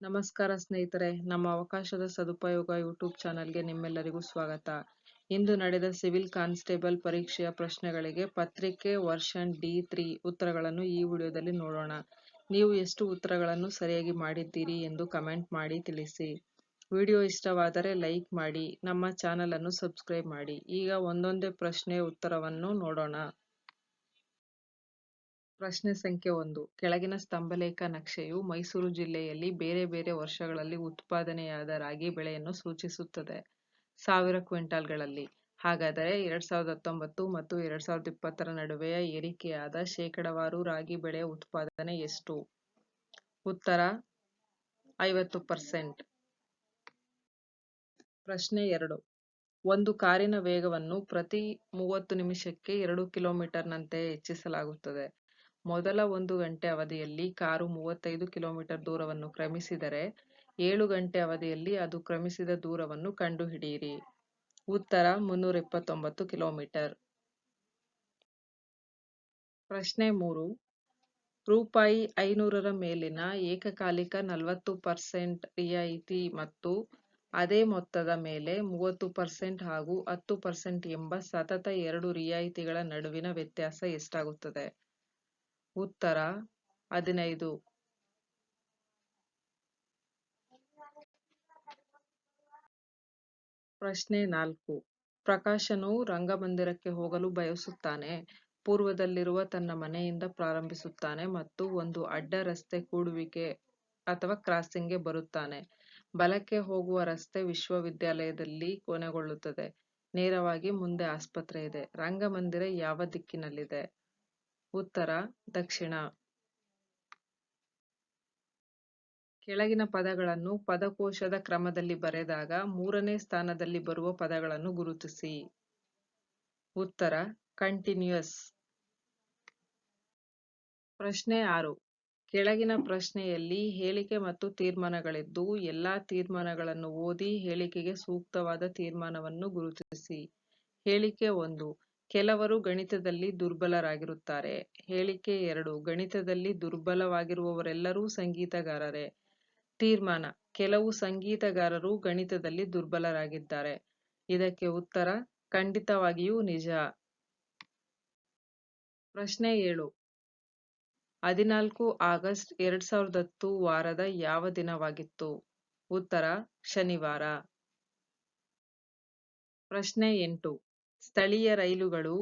ನಮಸ್ಕಾರ ಸ್ನೇಹಿತರೆ, ನಮ್ಮ ಅವಕಾಶದ ಸದುಪಯೋಗ ಯೂಟ್ಯೂಬ್ ಚಾನಲ್ಗೆ ನಿಮ್ಮೆಲ್ಲರಿಗೂ ಸ್ವಾಗತ. ಇಂದು ನಡೆದ ಸಿವಿಲ್ ಕಾನ್ಸ್ಟೇಬಲ್ ಪರೀಕ್ಷೆಯ ಪ್ರಶ್ನೆಗಳಿಗೆ ಪತ್ರಿಕೆ ವರ್ಷನ್ D3 ಉತ್ತರಗಳನ್ನು ಈ ವಿಡಿಯೋದಲ್ಲಿ ನೋಡೋಣ. ನೀವು ಎಷ್ಟು ಉತ್ತರಗಳನ್ನು ಸರಿಯಾಗಿ ಮಾಡಿದ್ದೀರಿ ಎಂದು ಕಮೆಂಟ್ ಮಾಡಿ ತಿಳಿಸಿ. ವಿಡಿಯೋ ಇಷ್ಟವಾದರೆ ಲೈಕ್ ಮಾಡಿ, ನಮ್ಮ ಚಾನಲ್ ಅನ್ನು ಸಬ್ಸ್ಕ್ರೈಬ್ ಮಾಡಿ. ಈಗ ಒಂದೊಂದೇ ಪ್ರಶ್ನೆಯ ಉತ್ತರವನ್ನು ನೋಡೋಣ. ಪ್ರಶ್ನೆ ಸಂಖ್ಯೆ 1. ಕೆಳಗಿನ ಸ್ತಂಭಲೇಖ ನಕ್ಷೆಯು ಮೈಸೂರು ಜಿಲ್ಲೆಯಲ್ಲಿ ಬೇರೆ ಬೇರೆ ವರ್ಷಗಳಲ್ಲಿ ಉತ್ಪಾದನೆಯಾದ ರಾಗಿ ಬೆಳೆಯನ್ನು ಸೂಚಿಸುತ್ತದೆ 1000 ಕ್ವಿಂಟಾಲ್ಗಳಲ್ಲಿ. ಹಾಗಾದರೆ 2019 ಮತ್ತು 2020 ನಡುವೆಯ ಏರಿಕೆಯಾದ ಶೇಕಡಾವಾರು ರಾಗಿ ಬೆಳೆಯ ಉತ್ಪಾದನೆ ಎಷ್ಟು? ಉತ್ತರ 50%. ಪ್ರಶ್ನೆ 2. ಒಂದು ಕಾರಿನ ವೇಗವನ್ನು ಪ್ರತಿ 30 ನಿಮಿಷಕ್ಕೆ 2 ಕಿಲೋಮೀಟರ್ನಂತೆ ಹೆಚ್ಚಿಸಲಾಗುತ್ತದೆ. ಮೊದಲ 1 ಗಂಟೆ ಅವಧಿಯಲ್ಲಿ ಕಾರು 35 ಕಿಲೋಮೀಟರ್ ದೂರವನ್ನು ಕ್ರಮಿಸಿದರೆ 7 ಗಂಟೆ ಅವಧಿಯಲ್ಲಿ ಅದು ಕ್ರಮಿಸಿದ ದೂರವನ್ನು ಕಂಡುಹಿಡಿಯಿರಿ. ಉತ್ತರ 329 ಕಿಲೋಮೀಟರ್. ಪ್ರಶ್ನೆ 3. ರೂಪಾಯಿ 500ರ ಮೇಲಿನ ಏಕಕಾಲಿಕ 40% ರಿಯಾಯಿತಿ ಮತ್ತು ಅದೇ ಮೊತ್ತದ ಮೇಲೆ 30% ಹಾಗೂ 10% ಎಂಬ ಸತತ 2 ರಿಯಾಯಿತಿಗಳ ನಡುವಿನ ವ್ಯತ್ಯಾಸ ಎಷ್ಟಾಗುತ್ತದೆ? ಉತ್ತರ 15. ಪ್ರಶ್ನೆ 4. ಪ್ರಕಾಶನು ರಂಗಮಂದಿರಕ್ಕೆ ಹೋಗಲು ಬಯಸುತ್ತಾನೆ. ಪೂರ್ವದಲ್ಲಿರುವ ತನ್ನ ಮನೆಯಿಂದ ಪ್ರಾರಂಭಿಸುತ್ತಾನೆ ಮತ್ತು ಒಂದು ಅಡ್ಡ ರಸ್ತೆ ಕೂಡುವಿಕೆ ಅಥವಾ ಕ್ರಾಸಿಂಗ್ಗೆ ಬರುತ್ತಾನೆ. ಬಲಕ್ಕೆ ಹೋಗುವ ರಸ್ತೆ ವಿಶ್ವವಿದ್ಯಾಲಯದಲ್ಲಿ ಕೊನೆಗೊಳ್ಳುತ್ತದೆ. ನೇರವಾಗಿ ಮುಂದೆ ಆಸ್ಪತ್ರೆ ಇದೆ. ರಂಗಮಂದಿರ ಯಾವ ದಿಕ್ಕಿನಲ್ಲಿದೆ? ಉತ್ತರ ದಕ್ಷಿಣ. ಕೆಳಗಿನ ಪದಗಳನ್ನು ಪದಕೋಶದ ಕ್ರಮದಲ್ಲಿ ಬರೆದಾಗ 3ನೇ ಸ್ಥಾನದಲ್ಲಿ ಬರುವ ಪದಗಳನ್ನು ಗುರುತಿಸಿ. ಉತ್ತರ ಕಂಟಿನ್ಯೂಯಸ್. ಪ್ರಶ್ನೆ 6. ಕೆಳಗಿನ ಪ್ರಶ್ನೆಯಲ್ಲಿ ಹೇಳಿಕೆ ಮತ್ತು ತೀರ್ಮಾನಗಳಿದ್ದು ಎಲ್ಲಾ ತೀರ್ಮಾನಗಳನ್ನು ಓದಿ ಹೇಳಿಕೆಗೆ ಸೂಕ್ತವಾದ ತೀರ್ಮಾನವನ್ನು ಗುರುತಿಸಿ. ಹೇಳಿಕೆ 1. ಕೆಲವರು ಗಣಿತದಲ್ಲಿ ದುರ್ಬಲರಾಗಿರುತ್ತಾರೆ. ಹೇಳಿಕೆ 2. ಗಣಿತದಲ್ಲಿ ದುರ್ಬಲವಾಗಿರುವವರೆಲ್ಲರೂ ಸಂಗೀತಗಾರರೇ. ತೀರ್ಮಾನ: ಕೆಲವು ಸಂಗೀತಗಾರರು ಗಣಿತದಲ್ಲಿ ದುರ್ಬಲರಾಗಿದ್ದಾರೆ. ಇದಕ್ಕೆ ಉತ್ತರ ಖಂಡಿತವಾಗಿಯೂ ನಿಜ. ಪ್ರಶ್ನೆ 7. 14 ಆಗಸ್ಟ್ 2010 ವಾರದ ಯಾವ ದಿನವಾಗಿತ್ತು? ಉತ್ತರ ಶನಿವಾರ. ಪ್ರಶ್ನೆ 8. ಸ್ಥಳೀಯ ರೈಲುಗಳು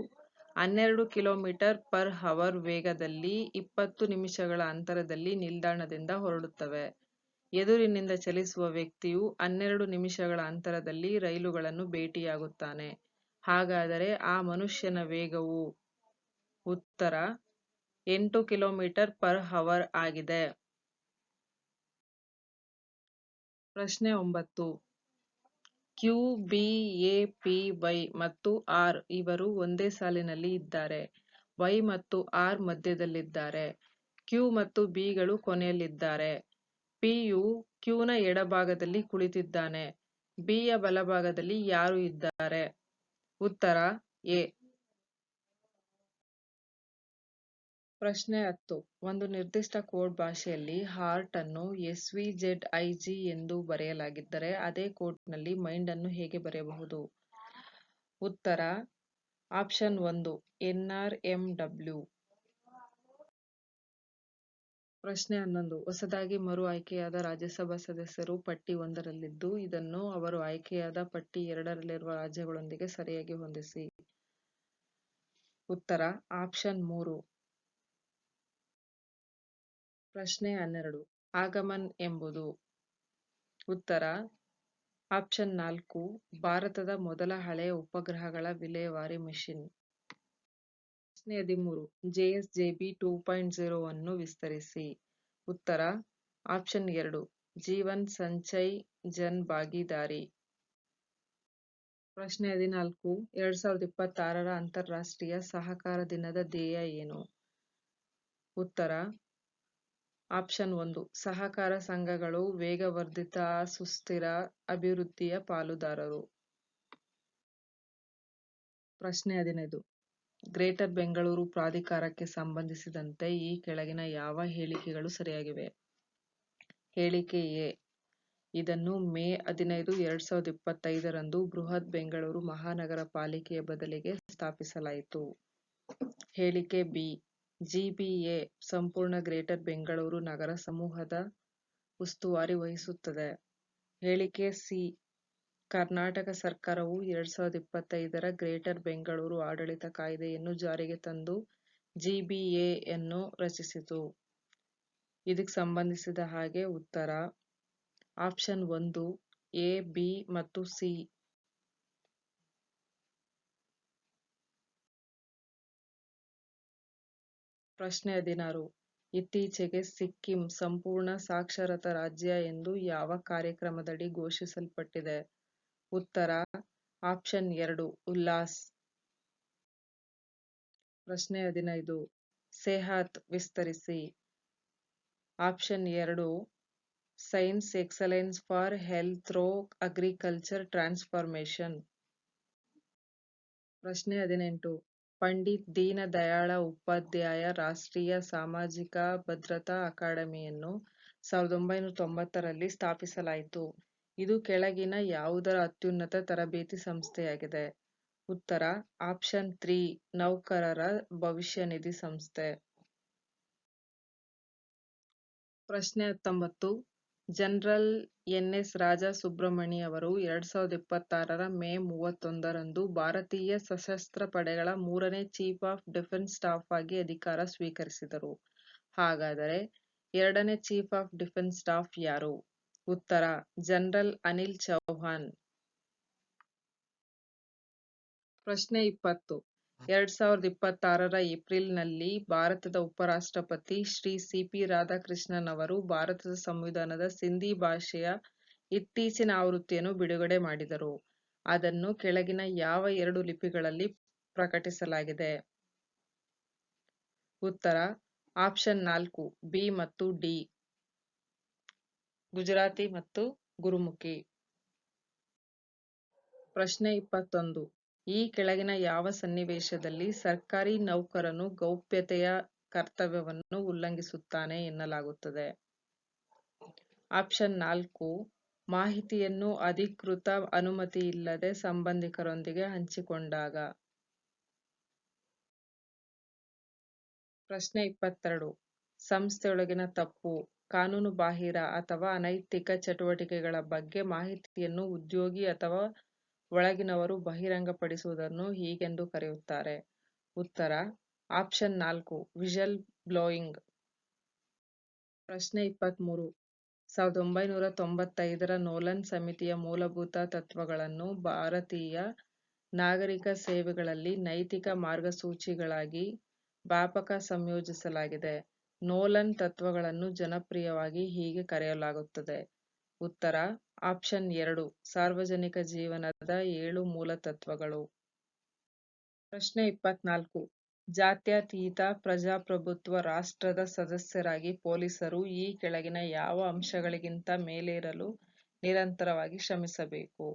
12 km/h ವೇಗದಲ್ಲಿ 20 ನಿಮಿಷಗಳ ಅಂತರದಲ್ಲಿ ನಿಲ್ದಾಣದಿಂದ ಹೊರಡುತ್ತವೆ. ಎದುರಿನಿಂದ ಚಲಿಸುವ ವ್ಯಕ್ತಿಯು 12 ನಿಮಿಷಗಳ ಅಂತರದಲ್ಲಿ ರೈಲುಗಳನ್ನು ಭೇಟಿಯಾಗುತ್ತಾನೆ. ಹಾಗಾದರೆ ಆ ಮನುಷ್ಯನ ವೇಗವು? ಉತ್ತರ 8 km/h ಆಗಿದೆ. ಪ್ರಶ್ನೆ 9. Q, B, A, P, Y ಮತ್ತು R ಇವರು ಒಂದೇ ಸಾಲಿನಲ್ಲಿ ಇದ್ದಾರೆ. Y ಮತ್ತು R ಮಧ್ಯದಲ್ಲಿದ್ದಾರೆ. Q ಮತ್ತು B ಗಳು ಕೊನೆಯಲ್ಲಿದ್ದಾರೆ. P ಯು Q ನ ಎಡಭಾಗದಲ್ಲಿ ಕುಳಿತಿದ್ದಾನೆ. B ಯ ಬಲಭಾಗದಲ್ಲಿ ಯಾರು ಇದ್ದಾರೆ? ಉತ್ತರ A. ಪ್ರಶ್ನೆ 10. ಒಂದು ನಿರ್ದಿಷ್ಟ ಕೋಡ್ ಭಾಷೆಯಲ್ಲಿ ಹಾರ್ಟ್ ಅನ್ನು SVZIG ಎಂದು ಬರೆಯಲಾಗಿದ್ದರೆ ಅದೇ ಕೋಡ್ನಲ್ಲಿ ಮೈಂಡ್ ಅನ್ನು ಹೇಗೆ ಬರೆಯಬಹುದು? ಉತ್ತರ ಆಪ್ಷನ್ 1 NRMW. ಪ್ರಶ್ನೆ 11. ಹೊಸದಾಗಿ ಮರು ಆಯ್ಕೆಯಾದ ರಾಜ್ಯಸಭಾ ಸದಸ್ಯರು ಪಟ್ಟಿ 1ರಲ್ಲಿದ್ದು ಇದನ್ನು ಅವರು ಆಯ್ಕೆಯಾದ ಪಟ್ಟಿ 2ರಲ್ಲಿರುವ ರಾಜ್ಯಗಳೊಂದಿಗೆ ಸರಿಯಾಗಿ ಹೊಂದಿಸಿ. ಉತ್ತರ ಆಪ್ಷನ್ 3. ಪ್ರಶ್ನೆ 12. ಆಗಮನ್ ಎಂಬುದು? ಉತ್ತರ ಆಪ್ಷನ್ 4 ಭಾರತದ ಮೊದಲ ಹಳೆಯ ಉಪಗ್ರಹಗಳ ವಿಲೇವಾರಿ ಮಿಷನ್. ಪ್ರಶ್ನೆ 13. JSJB 2.0 ಅನ್ನು ವಿಸ್ತರಿಸಿ. ಉತ್ತರ ಆಪ್ಷನ್ 2 ಜೀವನ್ ಸಂಚಯ್ ಜನ್ ಭಾಗೀದಾರಿ. ಪ್ರಶ್ನೆ 14. 2026ರ ಅಂತಾರಾಷ್ಟ್ರೀಯ ಸಹಕಾರ ದಿನದ ಧ್ಯೇಯ ಏನು? ಉತ್ತರ ಆಪ್ಷನ್ 1 ಸಹಕಾರ ಸಂಘಗಳು ವೇಗವರ್ಧಿತ ಸುಸ್ಥಿರ ಅಭಿವೃದ್ಧಿಯ ಪಾಲುದಾರರು. ಪ್ರಶ್ನೆ 15. ಗ್ರೇಟರ್ ಬೆಂಗಳೂರು ಪ್ರಾಧಿಕಾರಕ್ಕೆ ಸಂಬಂಧಿಸಿದಂತೆ ಈ ಕೆಳಗಿನ ಯಾವ ಹೇಳಿಕೆಗಳು ಸರಿಯಾಗಿವೆ? ಹೇಳಿಕೆ ಎ. ಇದನ್ನು ಮೇ 15, 2025ರಂದು ಬೃಹತ್ ಬೆಂಗಳೂರು ಮಹಾನಗರ ಪಾಲಿಕೆಯ ಬದಲಿಗೆ ಸ್ಥಾಪಿಸಲಾಯಿತು. ಹೇಳಿಕೆ ಬಿ. ಜಿಬಿಎ ಸಂಪೂರ್ಣ ಗ್ರೇಟರ್ ಬೆಂಗಳೂರು ನಗರ ಸಮೂಹದ ಉಸ್ತುವಾರಿ ವಹಿಸುತ್ತದೆ. ಹೇಳಿಕೆ ಸಿ. ಕರ್ನಾಟಕ ಸರ್ಕಾರವು 2025ರ ಗ್ರೇಟರ್ ಬೆಂಗಳೂರು ಆಡಳಿತ ಕಾಯ್ದೆಯನ್ನು ಜಾರಿಗೆ ತಂದು ಜಿಬಿಎಯನ್ನು ರಚಿಸಿತು. ಇದಕ್ಕೆ ಸಂಬಂಧಿಸಿದ ಹಾಗೆ ಉತ್ತರ ಆಪ್ಷನ್ 1, ಎ, ಬಿ ಮತ್ತು ಸಿ. ಪ್ರಶ್ನೆ 16. ಇತ್ತೀಚೆಗೆ ಸಿಕ್ಕಿಂ ಸಂಪೂರ್ಣ ಸಾಕ್ಷರತಾ ರಾಜ್ಯ ಎಂದು ಯಾವ ಕಾರ್ಯಕ್ರಮದಡಿ ಘೋಷಿಸಲ್ಪಟ್ಟಿದೆ? ಉತ್ತರ ಆಪ್ಷನ್ 2, ಉಲ್ಲಾಸ್. ಪ್ರಶ್ನೆ 15. ಸೆಹತ್ ವಿಸ್ತರಿಸಿ. Option 2, science excellence for health through agriculture transformation. ಪ್ರಶ್ನೆ 18. ಪಂಡಿತ್ ದೀನ ದಯಾಳ ಉಪಾಧ್ಯಾಯ ರಾಷ್ಟ್ರೀಯ ಸಾಮಾಜಿಕ ಭದ್ರತಾ ಅಕಾಡೆಮಿಯನ್ನು 1990ರಲ್ಲಿ ಸ್ಥಾಪಿಸಲಾಯಿತು. ಇದು ಕೆಳಗಿನ ಯಾವುದರ ಅತ್ಯುನ್ನತ ತರಬೇತಿ ಸಂಸ್ಥೆಯಾಗಿದೆ? ಉತ್ತರ ಆಪ್ಷನ್ 3, ನೌಕರರ ಭವಿಷ್ಯ ನಿಧಿ ಸಂಸ್ಥೆ. ಪ್ರಶ್ನೆ 19. General N. S. Raja Subramani ಅವರು 2026ರ ಮೇ 31ರಂದು ಭಾರತೀಯ ಸಶಸ್ತ್ರ ಪಡೆಗಳ 3ನೇ ಚೀಫ್ ಆಫ್ ಡಿಫೆನ್ಸ್ ಸ್ಟಾಫ್ ಆಗಿ ಅಧಿಕಾರ ಸ್ವೀಕರಿಸಿದರು. ಹಾಗಾದರೆ 2ನೇ ಚೀಫ್ ಆಫ್ ಡಿಫೆನ್ಸ್ ಸ್ಟಾಫ್ ಯಾರು? ಉತ್ತರ ಜನರಲ್ ಅನಿಲ್ ಚೌಹಾಣ್. ಪ್ರಶ್ನೆ 20. 2026ರ ಏಪ್ರಿಲ್ನಲ್ಲಿ ಭಾರತದ ಉಪರಾಷ್ಟ್ರಪತಿ ಶ್ರೀ ಸಿ. ಪಿ. ರಾಧಾಕೃಷ್ಣನ್ ಅವರು ಭಾರತದ ಸಂವಿಧಾನದ ಸಿಂಧಿ ಭಾಷೆಯ ಇತ್ತೀಚಿನ ಆವೃತ್ತಿಯನ್ನು ಬಿಡುಗಡೆ ಮಾಡಿದರು. ಅದನ್ನು ಕೆಳಗಿನ ಯಾವ 2 ಲಿಪಿಗಳಲ್ಲಿ ಪ್ರಕಟಿಸಲಾಗಿದೆ? ಉತ್ತರ ಆಪ್ಷನ್ 4, ಬಿ ಮತ್ತು ಡಿ. ಗುಜರಾತಿ ಮತ್ತು ಗುರುಮುಖಿ. ಪ್ರಶ್ನೆ 21. ಈ ಕೆಳಗಿನ ಯಾವ ಸನ್ನಿವೇಶದಲ್ಲಿ ಸರ್ಕಾರಿ ನೌಕರನು ಗೌಪ್ಯತೆಯ ಕರ್ತವ್ಯವನ್ನು ಉಲ್ಲಂಘಿಸುತ್ತಾನೆ ಎನ್ನಲಾಗುತ್ತದೆ? ಆಪ್ಷನ್ 4, ಮಾಹಿತಿಯನ್ನು ಅಧಿಕೃತ ಅನುಮತಿಯಿಲ್ಲದೆ ಸಂಬಂಧಿಕರೊಂದಿಗೆ ಹಂಚಿಕೊಂಡಾಗ. ಪ್ರಶ್ನೆ 22. ಸಂಸ್ಥೆಯೊಳಗಿನ ತಪ್ಪು, ಕಾನೂನುಬಾಹಿರ ಅಥವಾ ಅನೈತಿಕ ಚಟುವಟಿಕೆಗಳ ಬಗ್ಗೆ ಮಾಹಿತಿಯನ್ನು ಉದ್ಯೋಗಿ ಅಥವಾ ಒಳಗಿನವರು ಬಹಿರಂಗಪಡಿಸುವುದನ್ನು ಹೀಗೆಂದು ಕರೆಯುತ್ತಾರೆ? ಉತ್ತರ ಆಪ್ಷನ್ 4, ವಿಷಲ್ ಬ್ಲೋಯಿಂಗ್. ಪ್ರಶ್ನೆ 23. 1995ರ ನೋಲನ್ ಸಮಿತಿಯ ಮೂಲಭೂತ ತತ್ವಗಳನ್ನು ಭಾರತೀಯ ನಾಗರಿಕ ಸೇವೆಗಳಲ್ಲಿ ನೈತಿಕ ಮಾರ್ಗಸೂಚಿಗಳಾಗಿ ವ್ಯಾಪಕ ಸಂಯೋಜಿಸಲಾಗಿದೆ. ನೋಲನ್ ತತ್ವಗಳನ್ನು ಜನಪ್ರಿಯವಾಗಿ ಹೀಗೆ ಕರೆಯಲಾಗುತ್ತದೆ. ಉತ್ತರ ಆಪ್ಷನ್ 2, ಸಾರ್ವಜನಿಕ ಜೀವನದ 7 ಮೂಲ ತತ್ವಗಳು. ಪ್ರಶ್ನೆ 24. ಜಾತ್ಯತೀತ ಪ್ರಜಾಪ್ರಭುತ್ವ ರಾಷ್ಟ್ರದ ಸದಸ್ಯರಾಗಿ ಪೊಲೀಸರು ಈ ಕೆಳಗಿನ ಯಾವ ಅಂಶಗಳಿಗಿಂತ ಮೇಲೇರಲು ನಿರಂತರವಾಗಿ ಶ್ರಮಿಸಬೇಕು?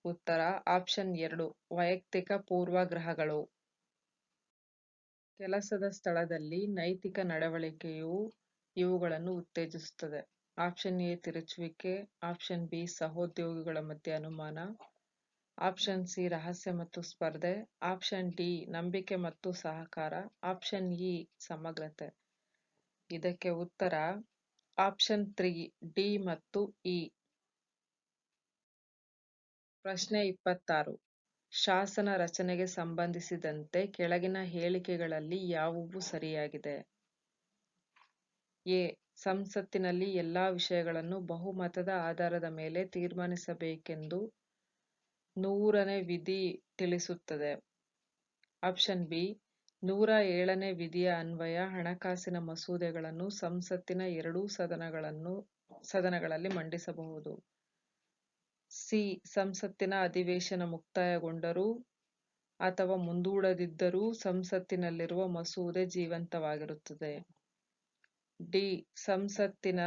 ಉತ್ತರ ಆಪ್ಷನ್ 2, ವೈಯಕ್ತಿಕ ಪೂರ್ವಗ್ರಹಗಳು. ಕೆಲಸದ ಸ್ಥಳದಲ್ಲಿ ನೈತಿಕ ನಡವಳಿಕೆಯು ಇವುಗಳನ್ನು ಉತ್ತೇಜಿಸುತ್ತದೆ. ಆಪ್ಷನ್ ಎ, ತಿರುಚುವಿಕೆ. ಆಪ್ಷನ್ ಬಿ, ಸಹೋದ್ಯೋಗಿಗಳ ಮಧ್ಯೆ ಅನುಮಾನ. ಆಪ್ಷನ್ ಸಿ, ರಹಸ್ಯ ಮತ್ತು ಸ್ಪರ್ಧೆ. ಆಪ್ಷನ್ ಡಿ, ನಂಬಿಕೆ ಮತ್ತು ಸಹಕಾರ. ಆಪ್ಷನ್ ಇ, ಸಮಗ್ರತೆ. ಇದಕ್ಕೆ ಉತ್ತರ ಆಪ್ಷನ್ 3, ಡಿ ಮತ್ತು ಇ. ಪ್ರಶ್ನೆ 26. ಶಾಸನ ರಚನೆಗೆ ಸಂಬಂಧಿಸಿದಂತೆ ಕೆಳಗಿನ ಹೇಳಿಕೆಗಳಲ್ಲಿ ಯಾವುವು ಸರಿಯಾಗಿದೆ? ಎ. ಸಂಸತ್ತಿನಲ್ಲಿ ಎಲ್ಲಾ ವಿಷಯಗಳನ್ನು ಬಹುಮತದ ಆಧಾರದ ಮೇಲೆ ತೀರ್ಮಾನಿಸಬೇಕೆಂದು 100ನೇ ವಿಧಿ ತಿಳಿಸುತ್ತದೆ. Option B. 107ನೇ ವಿಧಿಯ ಅನ್ವಯ ಹಣಕಾಸಿನ ಮಸೂದೆಗಳನ್ನು ಸಂಸತ್ತಿನ ಎರಡೂ ಸದನಗಳಲ್ಲಿ ಮಂಡಿಸಬಹುದು. ಸಿ. ಸಂಸತ್ತಿನ ಅಧಿವೇಶನ ಮುಕ್ತಾಯಗೊಂಡರೂ ಅಥವಾ ಮುಂದೂಡದಿದ್ದರೂ ಸಂಸತ್ತಿನಲ್ಲಿರುವ ಮಸೂದೆ ಜೀವಂತವಾಗಿರುತ್ತದೆ. ಡಿ. ಸಂಸತ್ತಿನ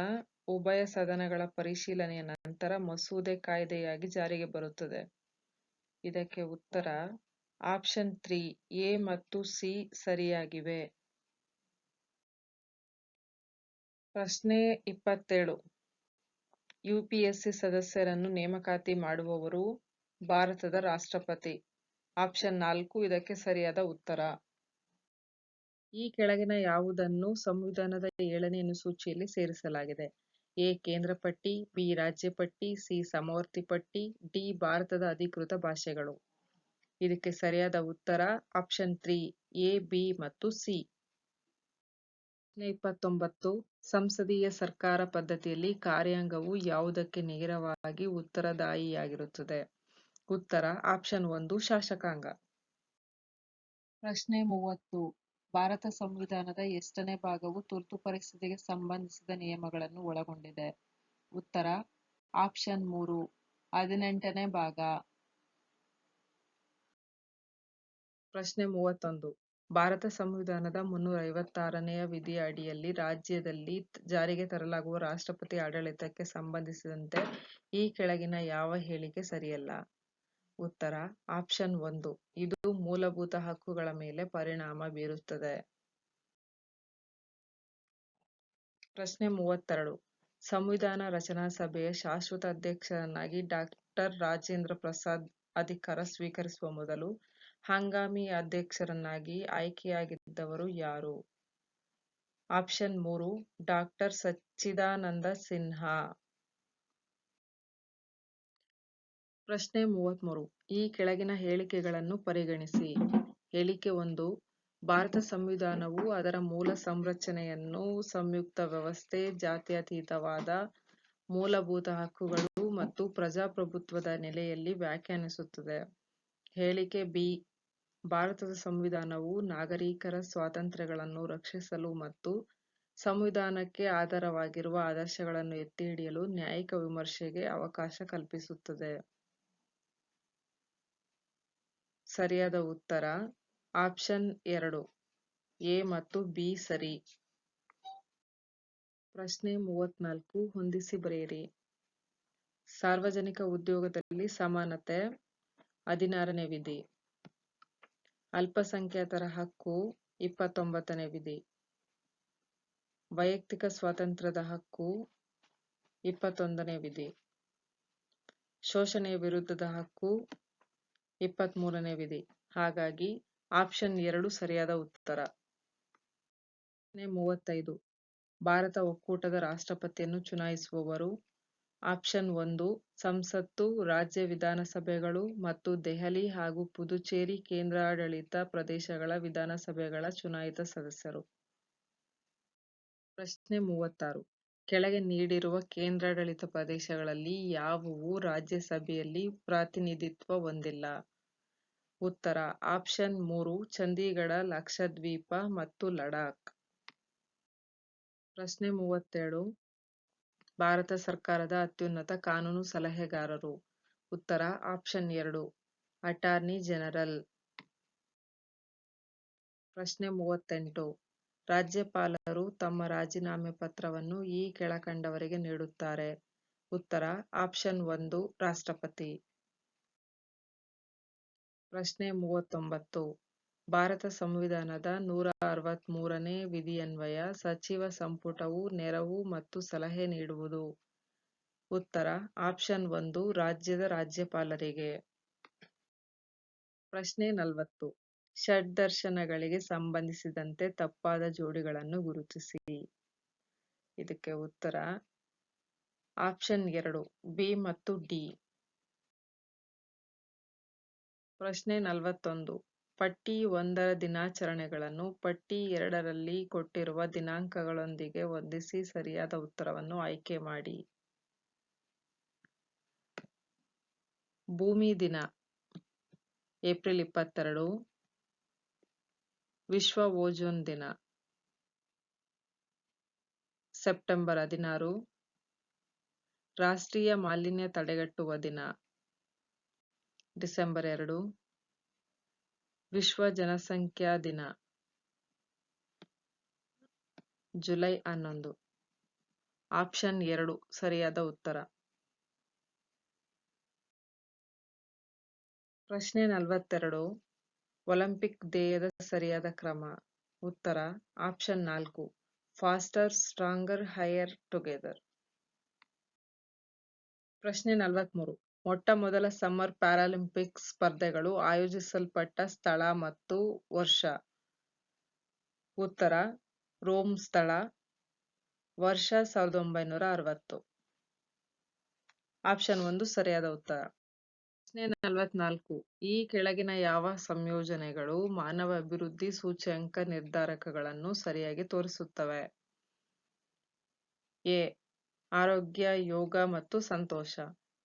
ಉಭಯ ಸದನಗಳ ಪರಿಶೀಲನೆಯ ನಂತರ ಮಸೂದೆ ಕಾಯ್ದೆಯಾಗಿ ಜಾರಿಗೆ ಬರುತ್ತದೆ. ಇದಕ್ಕೆ ಉತ್ತರ ಆಪ್ಷನ್ 3, ಎ ಮತ್ತು ಸಿ ಸರಿಯಾಗಿವೆ. ಪ್ರಶ್ನೆ 27. ಯುಪಿಎಸ್ಸಿ ಸದಸ್ಯರನ್ನು ನೇಮಕಾತಿ ಮಾಡುವವರು ಭಾರತದ ರಾಷ್ಟ್ರಪತಿ. ಆಪ್ಷನ್ 4 ಇದಕ್ಕೆ ಸರಿಯಾದ ಉತ್ತರ. ಈ ಕೆಳಗಿನ ಯಾವುದನ್ನು ಸಂವಿಧಾನದ 7ನೇ ಅನುಸೂಚಿಯಲ್ಲಿ ಸೇರಿಸಲಾಗಿದೆ? ಎ. ಕೇಂದ್ರ ಪಟ್ಟಿ, ಬಿ. ರಾಜ್ಯ ಪಟ್ಟಿ, ಸಿ. ಸಮವರ್ತಿ ಪಟ್ಟಿ, ಡಿ. ಭಾರತದ ಅಧಿಕೃತ ಭಾಷೆಗಳು. ಇದಕ್ಕೆ ಸರಿಯಾದ ಉತ್ತರ ಆಪ್ಷನ್ 3 ಎ, ಬಿ ಮತ್ತು ಸಿ. ಪ್ರಶ್ನೆ 29. ಸಂಸದೀಯ ಸರ್ಕಾರ ಪದ್ಧತಿಯಲ್ಲಿ ಕಾರ್ಯಾಂಗವು ಯಾವುದಕ್ಕೆ ನೇರವಾಗಿ ಉತ್ತರದಾಯಿಯಾಗಿರುತ್ತದೆ? ಉತ್ತರ ಆಪ್ಷನ್ 1 ಶಾಸಕಾಂಗ. ಪ್ರಶ್ನೆ 30. ಭಾರತ ಸಂವಿಧಾನದ ಎಷ್ಟನೇ ಭಾಗವು ತುರ್ತು ಪರಿಸ್ಥಿತಿಗೆ ಸಂಬಂಧಿಸಿದ ನಿಯಮಗಳನ್ನು ಒಳಗೊಂಡಿದೆ? ಉತ್ತರ ಆಪ್ಷನ್ 3 18ನೇ ಭಾಗ. ಪ್ರಶ್ನೆ 31. ಭಾರತ ಸಂವಿಧಾನದ 356ನೇ ವಿಧಿಯ ಅಡಿಯಲ್ಲಿ ರಾಜ್ಯದಲ್ಲಿ ಜಾರಿಗೆ ತರಲಾಗುವ ರಾಷ್ಟ್ರಪತಿ ಆಡಳಿತಕ್ಕೆ ಸಂಬಂಧಿಸಿದಂತೆ ಈ ಕೆಳಗಿನ ಯಾವ ಹೇಳಿಕೆ ಸರಿಯಲ್ಲ? ಉತ್ತರ ಆಪ್ಷನ್ 1 ಇದು ಮೂಲಭೂತ ಹಕ್ಕುಗಳ ಮೇಲೆ ಪರಿಣಾಮ ಬೀರುತ್ತದೆ. ಪ್ರಶ್ನೆ 32. ಸಂವಿಧಾನ ರಚನಾ ಸಭೆಯ ಶಾಶ್ವತ ಅಧ್ಯಕ್ಷರನ್ನಾಗಿ ಡಾಕ್ಟರ್ ರಾಜೇಂದ್ರ ಪ್ರಸಾದ್ ಅಧಿಕಾರ ಸ್ವೀಕರಿಸುವ ಮೊದಲು ಹಂಗಾಮಿ ಅಧ್ಯಕ್ಷರನ್ನಾಗಿ ಆಯ್ಕೆಯಾಗಿದ್ದವರು ಯಾರು? ಆಪ್ಷನ್ 3 ಡಾಕ್ಟರ್ ಸಚ್ಚಿದಾನಂದ ಸಿನ್ಹಾ. ಪ್ರಶ್ನೆ 33. ಈ ಕೆಳಗಿನ ಹೇಳಿಕೆಗಳನ್ನು ಪರಿಗಣಿಸಿ. ಹೇಳಿಕೆ 1. ಭಾರತ ಸಂವಿಧಾನವು ಅದರ ಮೂಲ ಸಂರಚನೆಯನ್ನು ಸಂಯುಕ್ತ ವ್ಯವಸ್ಥೆ, ಜಾತ್ಯತೀತವಾದ ಮೂಲಭೂತ ಹಕ್ಕುಗಳು ಮತ್ತು ಪ್ರಜಾಪ್ರಭುತ್ವದ ನೆಲೆಯಲ್ಲಿ ವ್ಯಾಖ್ಯಾನಿಸುತ್ತದೆ. ಹೇಳಿಕೆ ಬಿ. ಭಾರತದ ಸಂವಿಧಾನವು ನಾಗರಿಕರ ಸ್ವಾತಂತ್ರ್ಯಗಳನ್ನು ರಕ್ಷಿಸಲು ಮತ್ತು ಸಂವಿಧಾನಕ್ಕೆ ಆಧಾರವಾಗಿರುವ ಆದರ್ಶಗಳನ್ನು ಎತ್ತಿಹಿಡಿಯಲು ನ್ಯಾಯಿಕ ವಿಮರ್ಶೆಗೆ ಅವಕಾಶ ಕಲ್ಪಿಸುತ್ತದೆ. ಸರಿಯಾದ ಉತ್ತರ ಆಪ್ಷನ್ 2 ಎ ಮತ್ತು ಬಿ ಸರಿ. ಪ್ರಶ್ನೆ 34. ಹೊಂದಿಸಿ ಬರೆಯಿರಿ. ಸಾರ್ವಜನಿಕ ಉದ್ಯೋಗದಲ್ಲಿ ಸಮಾನತೆ 16ನೇ ವಿಧಿ. ಅಲ್ಪಸಂಖ್ಯಾತರ ಹಕ್ಕು 29ನೇ ವಿಧಿ. ವೈಯಕ್ತಿಕ ಸ್ವಾತಂತ್ರ್ಯದ ಹಕ್ಕು 21ನೇ ವಿಧಿ. ಶೋಷಣೆಯ ವಿರುದ್ಧದ ಹಕ್ಕು 23ನೇ ವಿಧಿ. ಹಾಗಾಗಿ ಆಪ್ಷನ್ 2 ಸರಿಯಾದ ಉತ್ತರ. ಪ್ರಶ್ನೆ 35. ಭಾರತ ಒಕ್ಕೂಟದ ರಾಷ್ಟ್ರಪತಿಯನ್ನು ಚುನಾಯಿಸುವವರು? ಆಪ್ಷನ್ 1 ಸಂಸತ್ತು, ರಾಜ್ಯ ವಿಧಾನಸಭೆಗಳು ಮತ್ತು ದೆಹಲಿ ಹಾಗೂ ಪುದುಚೇರಿ ಕೇಂದ್ರಾಡಳಿತ ಪ್ರದೇಶಗಳ ವಿಧಾನಸಭೆಗಳ ಚುನಾಯಿತ ಸದಸ್ಯರು. ಪ್ರಶ್ನೆ 36. ಕೆಳಗೆ ನೀಡಿರುವ ಕೇಂದ್ರಾಡಳಿತ ಪ್ರದೇಶಗಳಲ್ಲಿ ಯಾವುವು ರಾಜ್ಯಸಭೆಯಲ್ಲಿ ಪ್ರಾತಿನಿಧಿತ್ವ ಹೊಂದಿಲ್ಲ? ಉತ್ತರ ಆಪ್ಷನ್ 3 ಚಂಡೀಗಢ, ಲಕ್ಷದ್ವೀಪ ಮತ್ತು ಲಡಾಖ್. ಪ್ರಶ್ನೆ 37. ಭಾರತ ಸರ್ಕಾರದ ಅತ್ಯುನ್ನತ ಕಾನೂನು ಸಲಹೆಗಾರರು? ಉತ್ತರ ಆಪ್ಷನ್ 2 ಅಟಾರ್ನಿ ಜನರಲ್. ಪ್ರಶ್ನೆ 38. ರಾಜ್ಯಪಾಲರು ತಮ್ಮ ರಾಜೀನಾಮೆ ಪತ್ರವನ್ನು ಈ ಕೆಳಕಂಡವರಿಗೆ ನೀಡುತ್ತಾರೆ? ಉತ್ತರ ಆಪ್ಷನ್ 1 ರಾಷ್ಟ್ರಪತಿ. ಪ್ರಶ್ನೆ 39. ಭಾರತ ಸಂವಿಧಾನದ 163ನೇ ವಿಧಿಯನ್ವಯ ಸಚಿವ ಸಂಪುಟವು ನೆರವು ಮತ್ತು ಸಲಹೆ ನೀಡುವುದು? ಉತ್ತರ ಆಪ್ಷನ್ 1 ರಾಜ್ಯದ ರಾಜ್ಯಪಾಲರಿಗೆ. ಪ್ರಶ್ನೆ 40. ಷಡ್ದರ್ಶನಗಳಿಗೆ ಸಂಬಂಧಿಸಿದಂತೆ ತಪ್ಪಾದ ಜೋಡಿಗಳನ್ನು ಗುರುತಿಸಿ. ಇದಕ್ಕೆ ಉತ್ತರ ಆಪ್ಷನ್ 2 ಬಿ ಮತ್ತು ಡಿ. ಪ್ರಶ್ನೆ 41. ಪಟ್ಟಿ 1ರ ದಿನಾಚರಣೆಗಳನ್ನು ಪಟ್ಟಿ 2ರಲ್ಲಿ ಕೊಟ್ಟಿರುವ ದಿನಾಂಕಗಳೊಂದಿಗೆ ಹೊಂದಿಸಿ ಸರಿಯಾದ ಉತ್ತರವನ್ನು ಆಯ್ಕೆ ಮಾಡಿ. ಭೂಮಿ ದಿನ ಏಪ್ರಿಲ್ 22. ವಿಶ್ವ ಓಜೋನ್ ದಿನ ಸೆಪ್ಟೆಂಬರ್ 16. ರಾಷ್ಟ್ರೀಯ ಮಾಲಿನ್ಯ ತಡೆಗಟ್ಟುವ ದಿನ ಡಿಸೆಂಬರ್ 2. ವಿಶ್ವ ಜನಸಂಖ್ಯಾ ದಿನ ಜುಲೈ 11. ಆಪ್ಷನ್ 2 ಸರಿಯಾದ ಉತ್ತರ. ಪ್ರಶ್ನೆ 42. ಒಲಿಂಪಿಕ್ ಧ್ಯೇಯದ ಸರಿಯಾದ ಕ್ರಮ? ಉತ್ತರ option 4 faster, stronger, higher, together. ಪ್ರಶ್ನೆ 43. ಮೊಟ್ಟ ಮೊದಲ ಸಮ್ಮರ್ ಪ್ಯಾರಾಲಿಂಪಿಕ್ಸ್ ಸ್ಪರ್ಧೆಗಳು ಆಯೋಜಿಸಲ್ಪಟ್ಟ ಸ್ಥಳ ಮತ್ತು ವರ್ಷ. ಉತ್ತರ ರೋಮ್ ಸ್ಥಳ. ವರ್ಷ 1960. ಆಪ್ಷನ್ 1 ಸರಿಯಾದ ಉತ್ತರ. ಪ್ರಶ್ನೆ 44. ಈ ಕೆಳಗಿನ ಯಾವ ಸಂಯೋಜನೆಗಳು ಮಾನವ ಅಭಿವೃದ್ಧಿ ಸೂಚ್ಯಂಕ ನಿರ್ಧಾರಕಗಳನ್ನು ಸರಿಯಾಗಿ ತೋರಿಸುತ್ತವೆ? ಎ. ಆರೋಗ್ಯ, ಯೋಗ ಮತ್ತು ಸಂತೋಷ.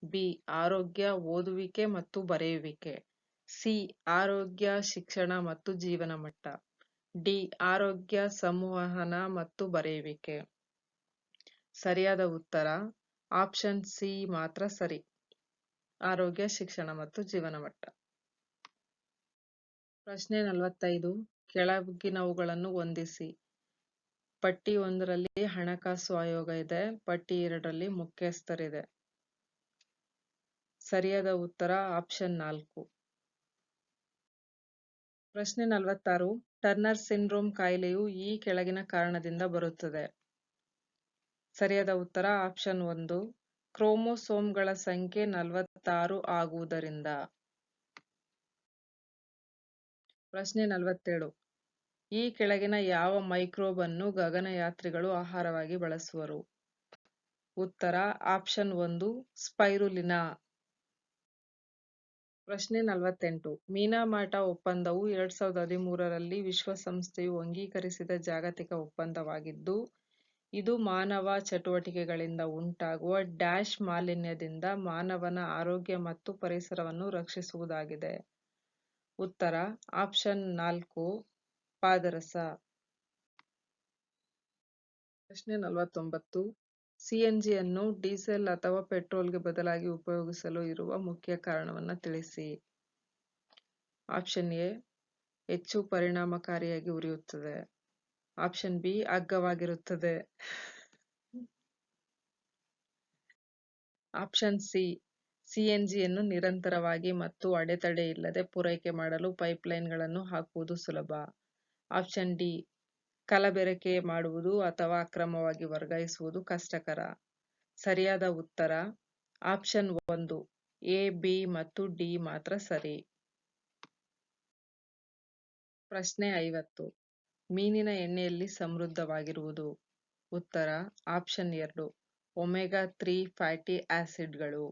ಬಿ. ಆರೋಗ್ಯ, ಓದುವಿಕೆ ಮತ್ತು ಬರೆಯುವಿಕೆ. ಸಿ. ಆರೋಗ್ಯ, ಶಿಕ್ಷಣ ಮತ್ತು ಜೀವನ ಮಟ್ಟ. ಡಿ. ಆರೋಗ್ಯ, ಸಂವಹನ ಮತ್ತು ಬರೆಯುವಿಕೆ. ಸರಿಯಾದ ಉತ್ತರ ಆಪ್ಷನ್ ಸಿ ಮಾತ್ರ ಸರಿ. ಆರೋಗ್ಯ, ಶಿಕ್ಷಣ ಮತ್ತು ಜೀವನ ಮಟ್ಟ. ಪ್ರಶ್ನೆ 45. ಕೆಳಗಿನವುಗಳನ್ನು ಹೊಂದಿಸಿ. ಪಟ್ಟಿ 1ರಲ್ಲಿ ಹಣಕಾಸು ಆಯೋಗ ಇದೆ. ಪಟ್ಟಿ 2ರಲ್ಲಿ ಮುಖ್ಯಸ್ಥರಿದೆ. ಸರಿಯಾದ ಉತ್ತರ ಆಪ್ಷನ್ 4. ಪ್ರಶ್ನೆ 46. ಟರ್ನರ್ ಸಿಂಡ್ರೋಮ್ ಕಾಯಿಲೆಯು ಈ ಕೆಳಗಿನ ಕಾರಣದಿಂದ ಬರುತ್ತದೆ. ಸರಿಯಾದ ಉತ್ತರ ಆಪ್ಷನ್ 1. ಕ್ರೋಮೋಸೋಮ್ಗಳ ಸಂಖ್ಯೆ 46 ಆಗುವುದರಿಂದ. ಪ್ರಶ್ನೆ 47. ಈ ಕೆಳಗಿನ ಯಾವ ಮೈಕ್ರೋಬ್ ಅನ್ನು ಗಗನಯಾತ್ರಿಗಳು ಆಹಾರವಾಗಿ ಬಳಸುವರು? ಉತ್ತರ ಆಪ್ಷನ್ 1 ಸ್ಪೈರುಲಿನಾ. ಪ್ರಶ್ನೆ 48. ಮೀನಾಮಾಟ ಒಪ್ಪಂದವು 2013ರಲ್ಲಿ ವಿಶ್ವಸಂಸ್ಥೆಯು ಅಂಗೀಕರಿಸಿದ ಜಾಗತಿಕ ಒಪ್ಪಂದವಾಗಿದ್ದು, ಇದು ಮಾನವ ಚಟುವಟಿಕೆಗಳಿಂದ ಉಂಟಾಗುವ ಡ್ಯಾಶ್ ಮಾಲಿನ್ಯದಿಂದ ಮಾನವನ ಆರೋಗ್ಯ ಮತ್ತು ಪರಿಸರವನ್ನು ರಕ್ಷಿಸುವುದಾಗಿದೆ. ಉತ್ತರ ಆಪ್ಷನ್ 4 ಪಾದರಸ. ಪ್ರಶ್ನೆ 49. ಸಿಎನ್ಜಿ ಅನ್ನು ಡೀಸೆಲ್ ಅಥವಾ ಪೆಟ್ರೋಲ್ಗೆ ಬದಲಾಗಿ ಉಪಯೋಗಿಸಲು ಇರುವ ಮುಖ್ಯ ಕಾರಣವನ್ನು ತಿಳಿಸಿ. Option A. ಹೆಚ್ಚು ಪರಿಣಾಮಕಾರಿಯಾಗಿ ಉರಿಯುತ್ತದೆ. Option B. ಅಗ್ಗವಾಗಿರುತ್ತದೆ. Option C. ಸಿಎನ್ಜಿಯನ್ನು ನಿರಂತರವಾಗಿ ಮತ್ತು ಅಡೆತಡೆ ಇಲ್ಲದೆ ಪೂರೈಕೆ ಮಾಡಲು ಪೈಪ್ಲೈನ್ಗಳನ್ನು ಹಾಕುವುದು ಸುಲಭ. Option D. ಕಲಬೆರಕೆ ಮಾಡುವುದು ಅಥವಾ ಅಕ್ರಮವಾಗಿ ವರ್ಗಾಯಿಸುವುದು ಕಷ್ಟಕರ. ಸರಿಯಾದ ಉತ್ತರ ಆಪ್ಷನ್ 1. ಎ, ಬಿ ಮತ್ತು ಡಿ ಮಾತ್ರ ಸರಿ. ಪ್ರಶ್ನೆ 50. ಮೀನಿನ ಎಣ್ಣೆಯಲ್ಲಿ ಸಮೃದ್ಧವಾಗಿರುವುದು. ಉತ್ತರ ಆಪ್ಷನ್ 2 ಒಮೆಗಾ 3 ಫ್ಯಾಟಿ ಆಸಿಡ್ಗಳು.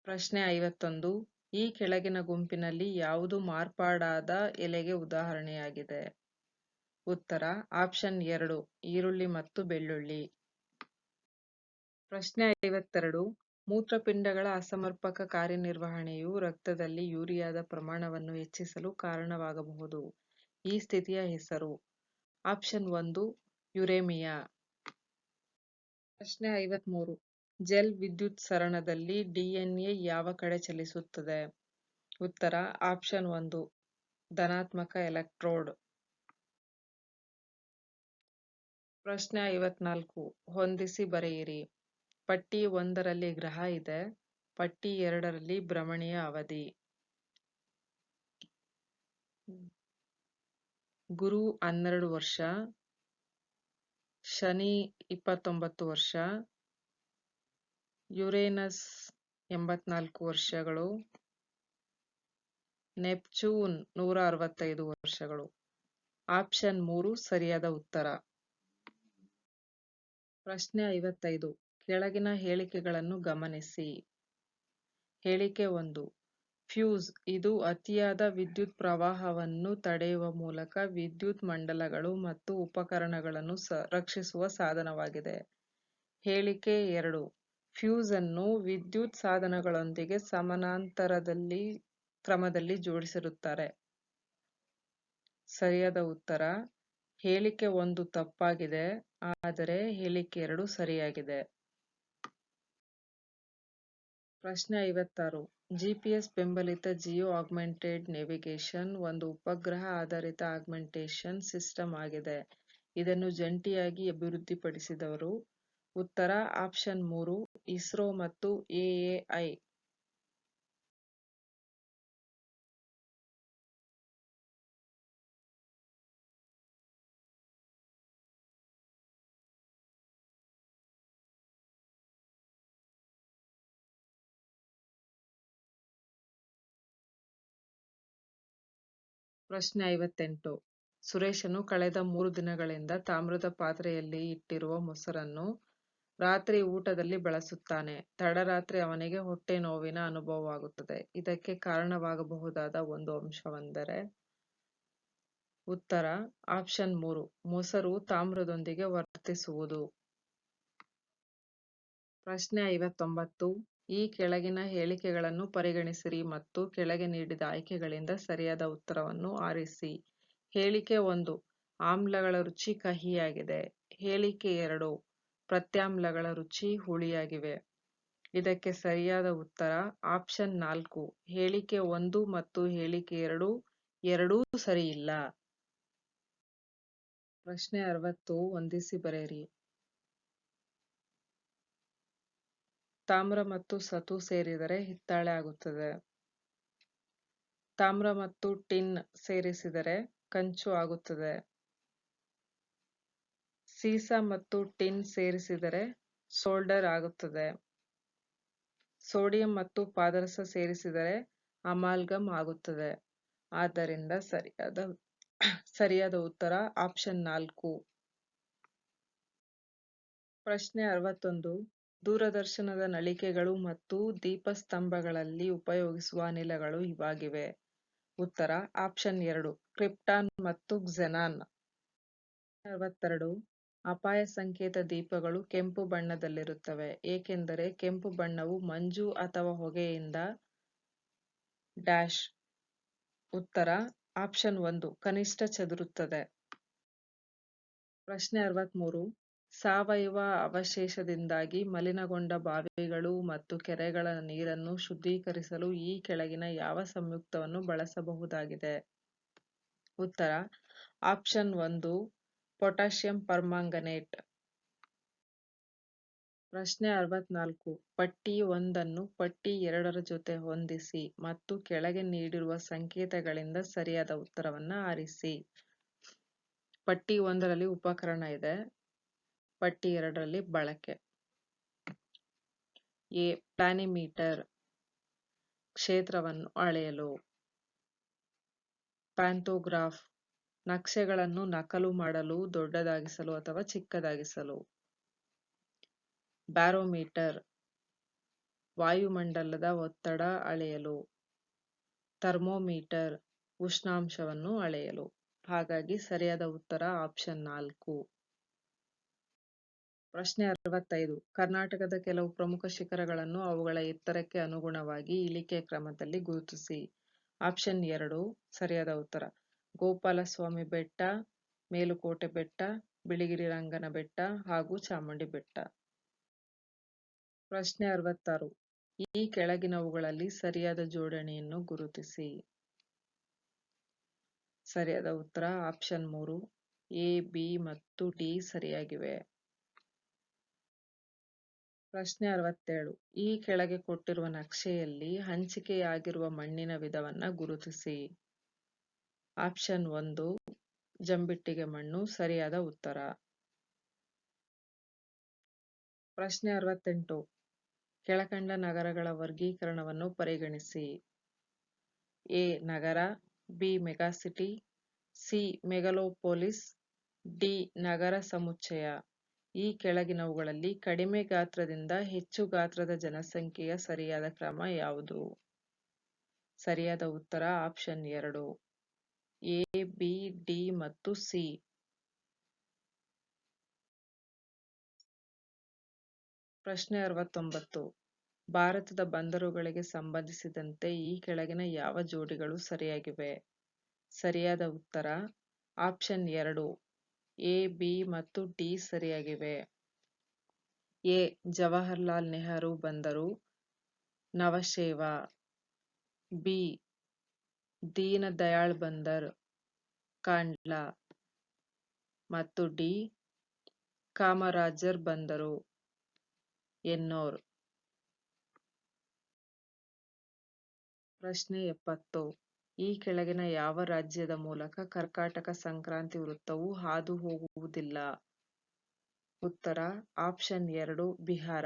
ಪ್ರಶ್ನೆ 51. ಈ ಕೆಳಗಿನ ಗುಂಪಿನಲ್ಲಿ ಯಾವುದು ಮಾರ್ಪಾಡಾದ ಎಲೆಗೆ ಉದಾಹರಣೆಯಾಗಿದೆ? ಉತ್ತರ ಆಪ್ಷನ್ 2 ಈರುಳ್ಳಿ ಮತ್ತು ಬೆಳ್ಳುಳ್ಳಿ. ಪ್ರಶ್ನೆ 52. ಮೂತ್ರಪಿಂಡಗಳ ಅಸಮರ್ಪಕ ಕಾರ್ಯನಿರ್ವಹಣೆಯು ರಕ್ತದಲ್ಲಿ ಯೂರಿಯಾದ ಪ್ರಮಾಣವನ್ನು ಹೆಚ್ಚಿಸಲು ಕಾರಣವಾಗಬಹುದು. ಈ ಸ್ಥಿತಿಯ ಹೆಸರು? ಆಪ್ಷನ್ 1 ಯುರೇಮಿಯಾ. ಪ್ರಶ್ನೆ 53. ಜೆಲ್ ವಿದ್ಯುತ್ಸರಣದಲ್ಲಿ ಡಿಎನ್ಎ ಯಾವ ಕಡೆ ಚಲಿಸುತ್ತದೆ? ಉತ್ತರ ಆಪ್ಷನ್ 1 ಧನಾತ್ಮಕ ಎಲೆಕ್ಟ್ರೋಡ್. ಪ್ರಶ್ನೆ 54. ಹೊಂದಿಸಿ ಬರೆಯಿರಿ. ಪಟ್ಟಿ 1ರಲ್ಲಿ ಗ್ರಹ ಇದೆ. ಪಟ್ಟಿ 2ರಲ್ಲಿ ಭ್ರಮಣೆಯ ಅವಧಿ. ಗುರು 12 ವರ್ಷ, ಶನಿ 29 ವರ್ಷ, ಯುರೇನಸ್ 84 ವರ್ಷಗಳು, ನೆಪ್ಚೂನ್ 165 ವರ್ಷಗಳು. ಆಪ್ಷನ್ 3 ಸರಿಯಾದ ಉತ್ತರ. ಪ್ರಶ್ನೆ 55. ಕೆಳಗಿನ ಹೇಳಿಕೆಗಳನ್ನು ಗಮನಿಸಿ. ಹೇಳಿಕೆ 1. ಫ್ಯೂಸ್ ಇದು ಅತಿಯಾದ ವಿದ್ಯುತ್ ಪ್ರವಾಹವನ್ನು ತಡೆಯುವ ಮೂಲಕ ವಿದ್ಯುತ್ ಮಂಡಲಗಳು ಮತ್ತು ಉಪಕರಣಗಳನ್ನು ರಕ್ಷಿಸುವ ಸಾಧನವಾಗಿದೆ. ಹೇಳಿಕೆ 2. ಫ್ಯೂಸ್ ಅನ್ನು ವಿದ್ಯುತ್ ಸಾಧನಗಳೊಂದಿಗೆ ಸಮಾನಾಂತರದಲ್ಲಿ ಕ್ರಮದಲ್ಲಿ ಜೋಡಿಸಿರುತ್ತಾರೆ. ಸರಿಯಾದ ಉತ್ತರ ಹೇಳಿಕೆ 1 ತಪ್ಪಾಗಿದೆ, ಆದರೆ ಹೇಳಿಕೆ 2 ಸರಿಯಾಗಿದೆ. ಪ್ರಶ್ನೆ 56. ಜಿಪಿಎಸ್ ಬೆಂಬಲಿತ ಜಿಯೋ ಆಗ್ಮೆಂಟೆಡ್ ನೇವಿಗೇಷನ್ ಒಂದು ಉಪಗ್ರಹ ಆಧಾರಿತ ಆಗ್ಮೆಂಟೇಷನ್ ಸಿಸ್ಟಮ್ ಆಗಿದೆ. ಇದನ್ನು ಜಂಟಿಯಾಗಿ ಅಭಿವೃದ್ಧಿಪಡಿಸಿದವರು? ಉತ್ತರ ಆಪ್ಷನ್ 3 ಇಸ್ರೋ ಮತ್ತು ಎಎಐ. ಪ್ರಶ್ನೆ 58. ಸುರೇಶನು ಕಳೆದ 3 ದಿನಗಳಿಂದ ತಾಮ್ರದ ಪಾತ್ರೆಯಲ್ಲಿ ಇಟ್ಟಿರುವ ಮೊಸರನ್ನು ರಾತ್ರಿ ಊಟದಲ್ಲಿ ಬಳಸುತ್ತಾನೆ. ತಡರಾತ್ರಿ ಅವನಿಗೆ ಹೊಟ್ಟೆ ನೋವಿನ ಅನುಭವವಾಗುತ್ತದೆ. ಇದಕ್ಕೆ ಕಾರಣವಾಗಬಹುದಾದ ಒಂದು ಅಂಶವೆಂದರೆ? ಉತ್ತರ ಆಪ್ಷನ್ 3, ಮೊಸರು ತಾಮ್ರದೊಂದಿಗೆ ವರ್ತಿಸುವುದು. ಪ್ರಶ್ನೆ 59. ಈ ಕೆಳಗಿನ ಹೇಳಿಕೆಗಳನ್ನು ಪರಿಗಣಿಸಿರಿ ಮತ್ತು ಕೆಳಗೆ ನೀಡಿದ ಆಯ್ಕೆಗಳಿಂದ ಸರಿಯಾದ ಉತ್ತರವನ್ನು ಆರಿಸಿ. ಹೇಳಿಕೆ 1, ಆಮ್ಲಗಳ ರುಚಿ ಕಹಿಯಾಗಿದೆ. ಹೇಳಿಕೆ 2, ಪ್ರತ್ಯಾಮ್ಲಗಳ ರುಚಿ ಹುಳಿಯಾಗಿವೆ. ಇದಕ್ಕೆ ಸರಿಯಾದ ಉತ್ತರ ಆಪ್ಷನ್ 4, ಹೇಳಿಕೆ 1 ಮತ್ತು ಹೇಳಿಕೆ 2 ಎರಡೂ ಸರಿಯಿಲ್ಲ. ಪ್ರಶ್ನೆ 60. ಹೊಂದಿಸಿ ಬರೆಯಿರಿ. ತಾಮ್ರ ಮತ್ತು ಸತು ಸೇರಿದರೆ ಹಿತ್ತಾಳೆ ಆಗುತ್ತದೆ. ತಾಮ್ರ ಮತ್ತು ಟಿನ್ ಸೇರಿಸಿದರೆ ಕಂಚು ಆಗುತ್ತದೆ. ಸೀಸ ಮತ್ತು ಟಿನ್ ಸೇರಿಸಿದರೆ ಸೋಲ್ಡರ್ ಆಗುತ್ತದೆ. ಸೋಡಿಯಂ ಮತ್ತು ಪಾದರಸ ಸೇರಿಸಿದರೆ ಅಮಾಲ್ಗಮ್ ಆಗುತ್ತದೆ. ಆದ್ದರಿಂದ ಸರಿಯಾದ ಉತ್ತರ ಆಪ್ಷನ್ 4. ಪ್ರಶ್ನೆ 61. ದೂರದರ್ಶನದ ನಳಿಕೆಗಳು ಮತ್ತು ದೀಪಸ್ತಂಭಗಳಲ್ಲಿ ಉಪಯೋಗಿಸುವ ಅನಿಲಗಳು ಇವಾಗಿವೆ. ಉತ್ತರ ಆಪ್ಷನ್ 2, ಕ್ರಿಪ್ಟಾನ್ ಮತ್ತು ಕ್ಸೆನಾನ್. 62. ಅಪಾಯ ಸಂಕೇತ ದೀಪಗಳು ಕೆಂಪು ಬಣ್ಣದಲ್ಲಿರುತ್ತವೆ ಏಕೆಂದರೆ ಕೆಂಪು ಬಣ್ಣವು ಮಂಜು ಅಥವಾ ಹೊಗೆಯಿಂದ ಡ್ಯಾಶ್. ಉತ್ತರ ಆಪ್ಷನ್ 1, ಕನಿಷ್ಠ ಚದುರುತ್ತದೆ. ಪ್ರಶ್ನೆ 63. ಸಾವಯವ ಅವಶೇಷದಿಂದಾಗಿ ಮಲಿನಗೊಂಡ ಬಾವಿಗಳು ಮತ್ತು ಕೆರೆಗಳ ನೀರನ್ನು ಶುದ್ಧೀಕರಿಸಲು ಈ ಕೆಳಗಿನ ಯಾವ ಸಂಯುಕ್ತವನ್ನು ಬಳಸಬಹುದಾಗಿದೆ? ಉತ್ತರ ಆಪ್ಷನ್ 1, ಪೊಟ್ಯಾಷಿಯಂ ಪರ್ಮಾಂಗನೇಟ್. ಪ್ರಶ್ನೆ 64. ಪಟ್ಟಿ 1 ಪಟ್ಟಿ 2 ಜೊತೆ ಹೊಂದಿಸಿ ಮತ್ತು ಕೆಳಗೆ ನೀಡಿರುವ ಸಂಕೇತಗಳಿಂದ ಸರಿಯಾದ ಉತ್ತರವನ್ನು ಆರಿಸಿ. ಪಟ್ಟಿ 1ರಲ್ಲಿ ಉಪಕರಣ ಇದೆ. ಪಟ್ಟಿ 2ರಲ್ಲಿ ಬಳಕೆ. ಎ. ಪ್ಲಾನಿಮೀಟರ್, ಕ್ಷೇತ್ರವನ್ನು ಅಳೆಯಲು. ಪ್ಯಾಂಥೋಗ್ರಾಫ್, ನಕ್ಷೆಗಳನ್ನು ನಕಲು ಮಾಡಲು, ದೊಡ್ಡದಾಗಿಸಲು ಅಥವಾ ಚಿಕ್ಕದಾಗಿಸಲು. ಬ್ಯಾರೋಮೀಟರ್, ವಾಯುಮಂಡಲದ ಒತ್ತಡ ಅಳೆಯಲು. ಥರ್ಮೋಮೀಟರ್, ಉಷ್ಣಾಂಶವನ್ನು ಅಳೆಯಲು. ಹಾಗಾಗಿ ಸರಿಯಾದ ಉತ್ತರ ಆಪ್ಷನ್ 4. ಪ್ರಶ್ನೆ 65. ಕರ್ನಾಟಕದ ಕೆಲವು ಪ್ರಮುಖ ಶಿಖರಗಳನ್ನು ಅವುಗಳ ಎತ್ತರಕ್ಕೆ ಅನುಗುಣವಾಗಿ ಇಳಿಕೆ ಕ್ರಮದಲ್ಲಿ ಗುರುತಿಸಿ. ಆಪ್ಷನ್ 2 ಸರಿಯಾದ ಉತ್ತರ ಗೋಪಾಲಸ್ವಾಮಿ ಬೆಟ್ಟ, ಮೇಲುಕೋಟೆ ಬೆಟ್ಟ, ಬಿಳಿಗಿರಿ ರಂಗನ ಬೆಟ್ಟ ಹಾಗೂ ಚಾಮುಂಡಿ ಬೆಟ್ಟ. ಪ್ರಶ್ನೆ 66. ಈ ಕೆಳಗಿನವುಗಳಲ್ಲಿ ಸರಿಯಾದ ಜೋಡಣೆಯನ್ನು ಗುರುತಿಸಿ. ಸರಿಯಾದ ಉತ್ತರ ಆಪ್ಷನ್ 3, ಎ, ಬಿ ಮತ್ತು ಡಿ ಸರಿಯಾಗಿವೆ. ಪ್ರಶ್ನೆ 67. ಈ ಕೆಳಗೆ ಕೊಟ್ಟಿರುವ ನಕ್ಷೆಯಲ್ಲಿ ಹಂಚಿಕೆಯಾಗಿರುವ ಮಣ್ಣಿನ ವಿಧವನ್ನ ಗುರುತಿಸಿ. ಆಪ್ಷನ್ 1, ಜಂಬಿಟ್ಟಿಗೆ ಮಣ್ಣು ಸರಿಯಾದ ಉತ್ತರ. ಪ್ರಶ್ನೆ 68. ಕೆಳಕಂಡ ನಗರಗಳ ವರ್ಗೀಕರಣವನ್ನು ಪರಿಗಣಿಸಿ. ಎ. ನಗರ, B. Megacity, C. Megalopolis, D. ನಗರ ಸಮುಚ್ಚಯ. ಈ ಕೆಳಗಿನವುಗಳಲ್ಲಿ ಕಡಿಮೆ ಗಾತ್ರದಿಂದ ಹೆಚ್ಚು ಗಾತ್ರದ ಜನಸಂಖ್ಯೆಯ ಸರಿಯಾದ ಕ್ರಮ ಯಾವುದು? ಸರಿಯಾದ ಉತ್ತರ ಆಪ್ಷನ್ 2, ಎ, ಬಿ, ಡಿ ಮತ್ತು ಸಿ. ಪ್ರಶ್ನೆ 69. ಭಾರತದ ಬಂದರುಗಳಿಗೆ ಸಂಬಂಧಿಸಿದಂತೆ ಈ ಕೆಳಗಿನ ಯಾವ ಜೋಡಿಗಳು ಸರಿಯಾಗಿವೆ? ಸರಿಯಾದ ಉತ್ತರ ಆಪ್ಷನ್ 2, ಎ, ಬಿ ಮತ್ತು ಡಿ ಸರಿಯಾಗಿವೆ. ಎ. ಜವಾಹರ್ಲಾಲ್ ನೆಹರು ಬಂದರು, ನವಶೇವಾ. ಬಿ. ದೀನ ದಯಾಳ್ ಬಂದರ್, ಕಾಂಡ್ಲಾ. ಮತ್ತು ಡಿ. ಕಾಮರಾಜರ್ ಬಂದರು, ಎನ್ನೋರ್. ಪ್ರಶ್ನೆ 70. ಈ ಕೆಳಗಿನ ಯಾವ ರಾಜ್ಯದ ಮೂಲಕ ಕರ್ಕಾಟಕ ಸಂಕ್ರಾಂತಿ ವೃತ್ತವು ಹಾದು ಹೋಗುವುದಿಲ್ಲ? ಉತ್ತರ ಆಪ್ಷನ್ 2, ಬಿಹಾರ.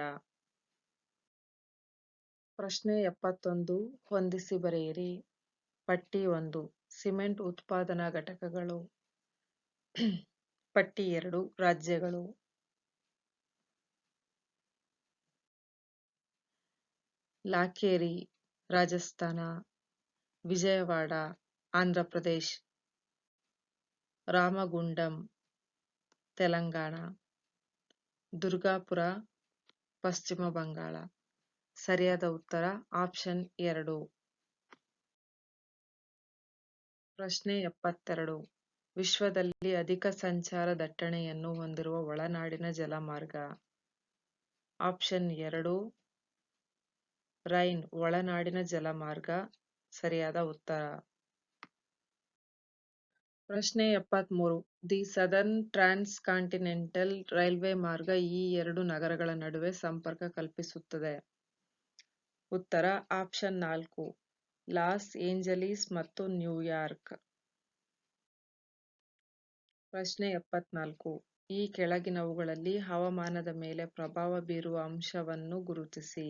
ಪ್ರಶ್ನೆ 71. ಹೊಂದಿಸಿ ಬರೆಯಿರಿ. ಪಟ್ಟಿ 1. ಸಿಮೆಂಟ್ ಉತ್ಪಾದನಾ ಘಟಕಗಳು. ಪಟ್ಟಿ 2 ರಾಜ್ಯಗಳು. ಲಾಕೇರಿ ರಾಜಸ್ಥಾನ, ವಿಜಯವಾಡ ಆಂಧ್ರ ಪ್ರದೇಶ್, ರಾಮಗುಂಡಂ ತೆಲಂಗಾಣ, ದುರ್ಗಾಪುರ ಪಶ್ಚಿಮ ಬಂಗಾಳ. ಸರಿಯಾದ ಉತ್ತರ ಆಪ್ಷನ್ 2. ಪ್ರಶ್ನೆ 72. ವಿಶ್ವದಲ್ಲಿ ಅಧಿಕ ಸಂಚಾರ ದಟ್ಟಣೆಯನ್ನು ಹೊಂದಿರುವ ಒಳನಾಡಿನ ಜಲಮಾರ್ಗ. ಆಪ್ಷನ್ 2 ರೈನ್ ಒಳನಾಡಿನ ಜಲಮಾರ್ಗ. ಸರಿಯಾದ ಉತ್ತರ. ಪ್ರಶ್ನೆ 73. The southern transcontinental railway ಮಾರ್ಗ ಈ ಎರಡು ನಗರಗಳ ನಡುವೆ ಸಂಪರ್ಕ ಕಲ್ಪಿಸುತ್ತದೆ. ಉತ್ತರ ಆಪ್ಷನ್ 4 ಲಾಸ್ ಏಂಜಲೀಸ್ ಮತ್ತು ನ್ಯೂಯಾರ್ಕ್. ಪ್ರಶ್ನೆ 74. ಈ ಕೆಳಗಿನವುಗಳಲ್ಲಿ ಹವಾಮಾನದ ಮೇಲೆ ಪ್ರಭಾವ ಬೀರುವ ಅಂಶವನ್ನು ಗುರುತಿಸಿ.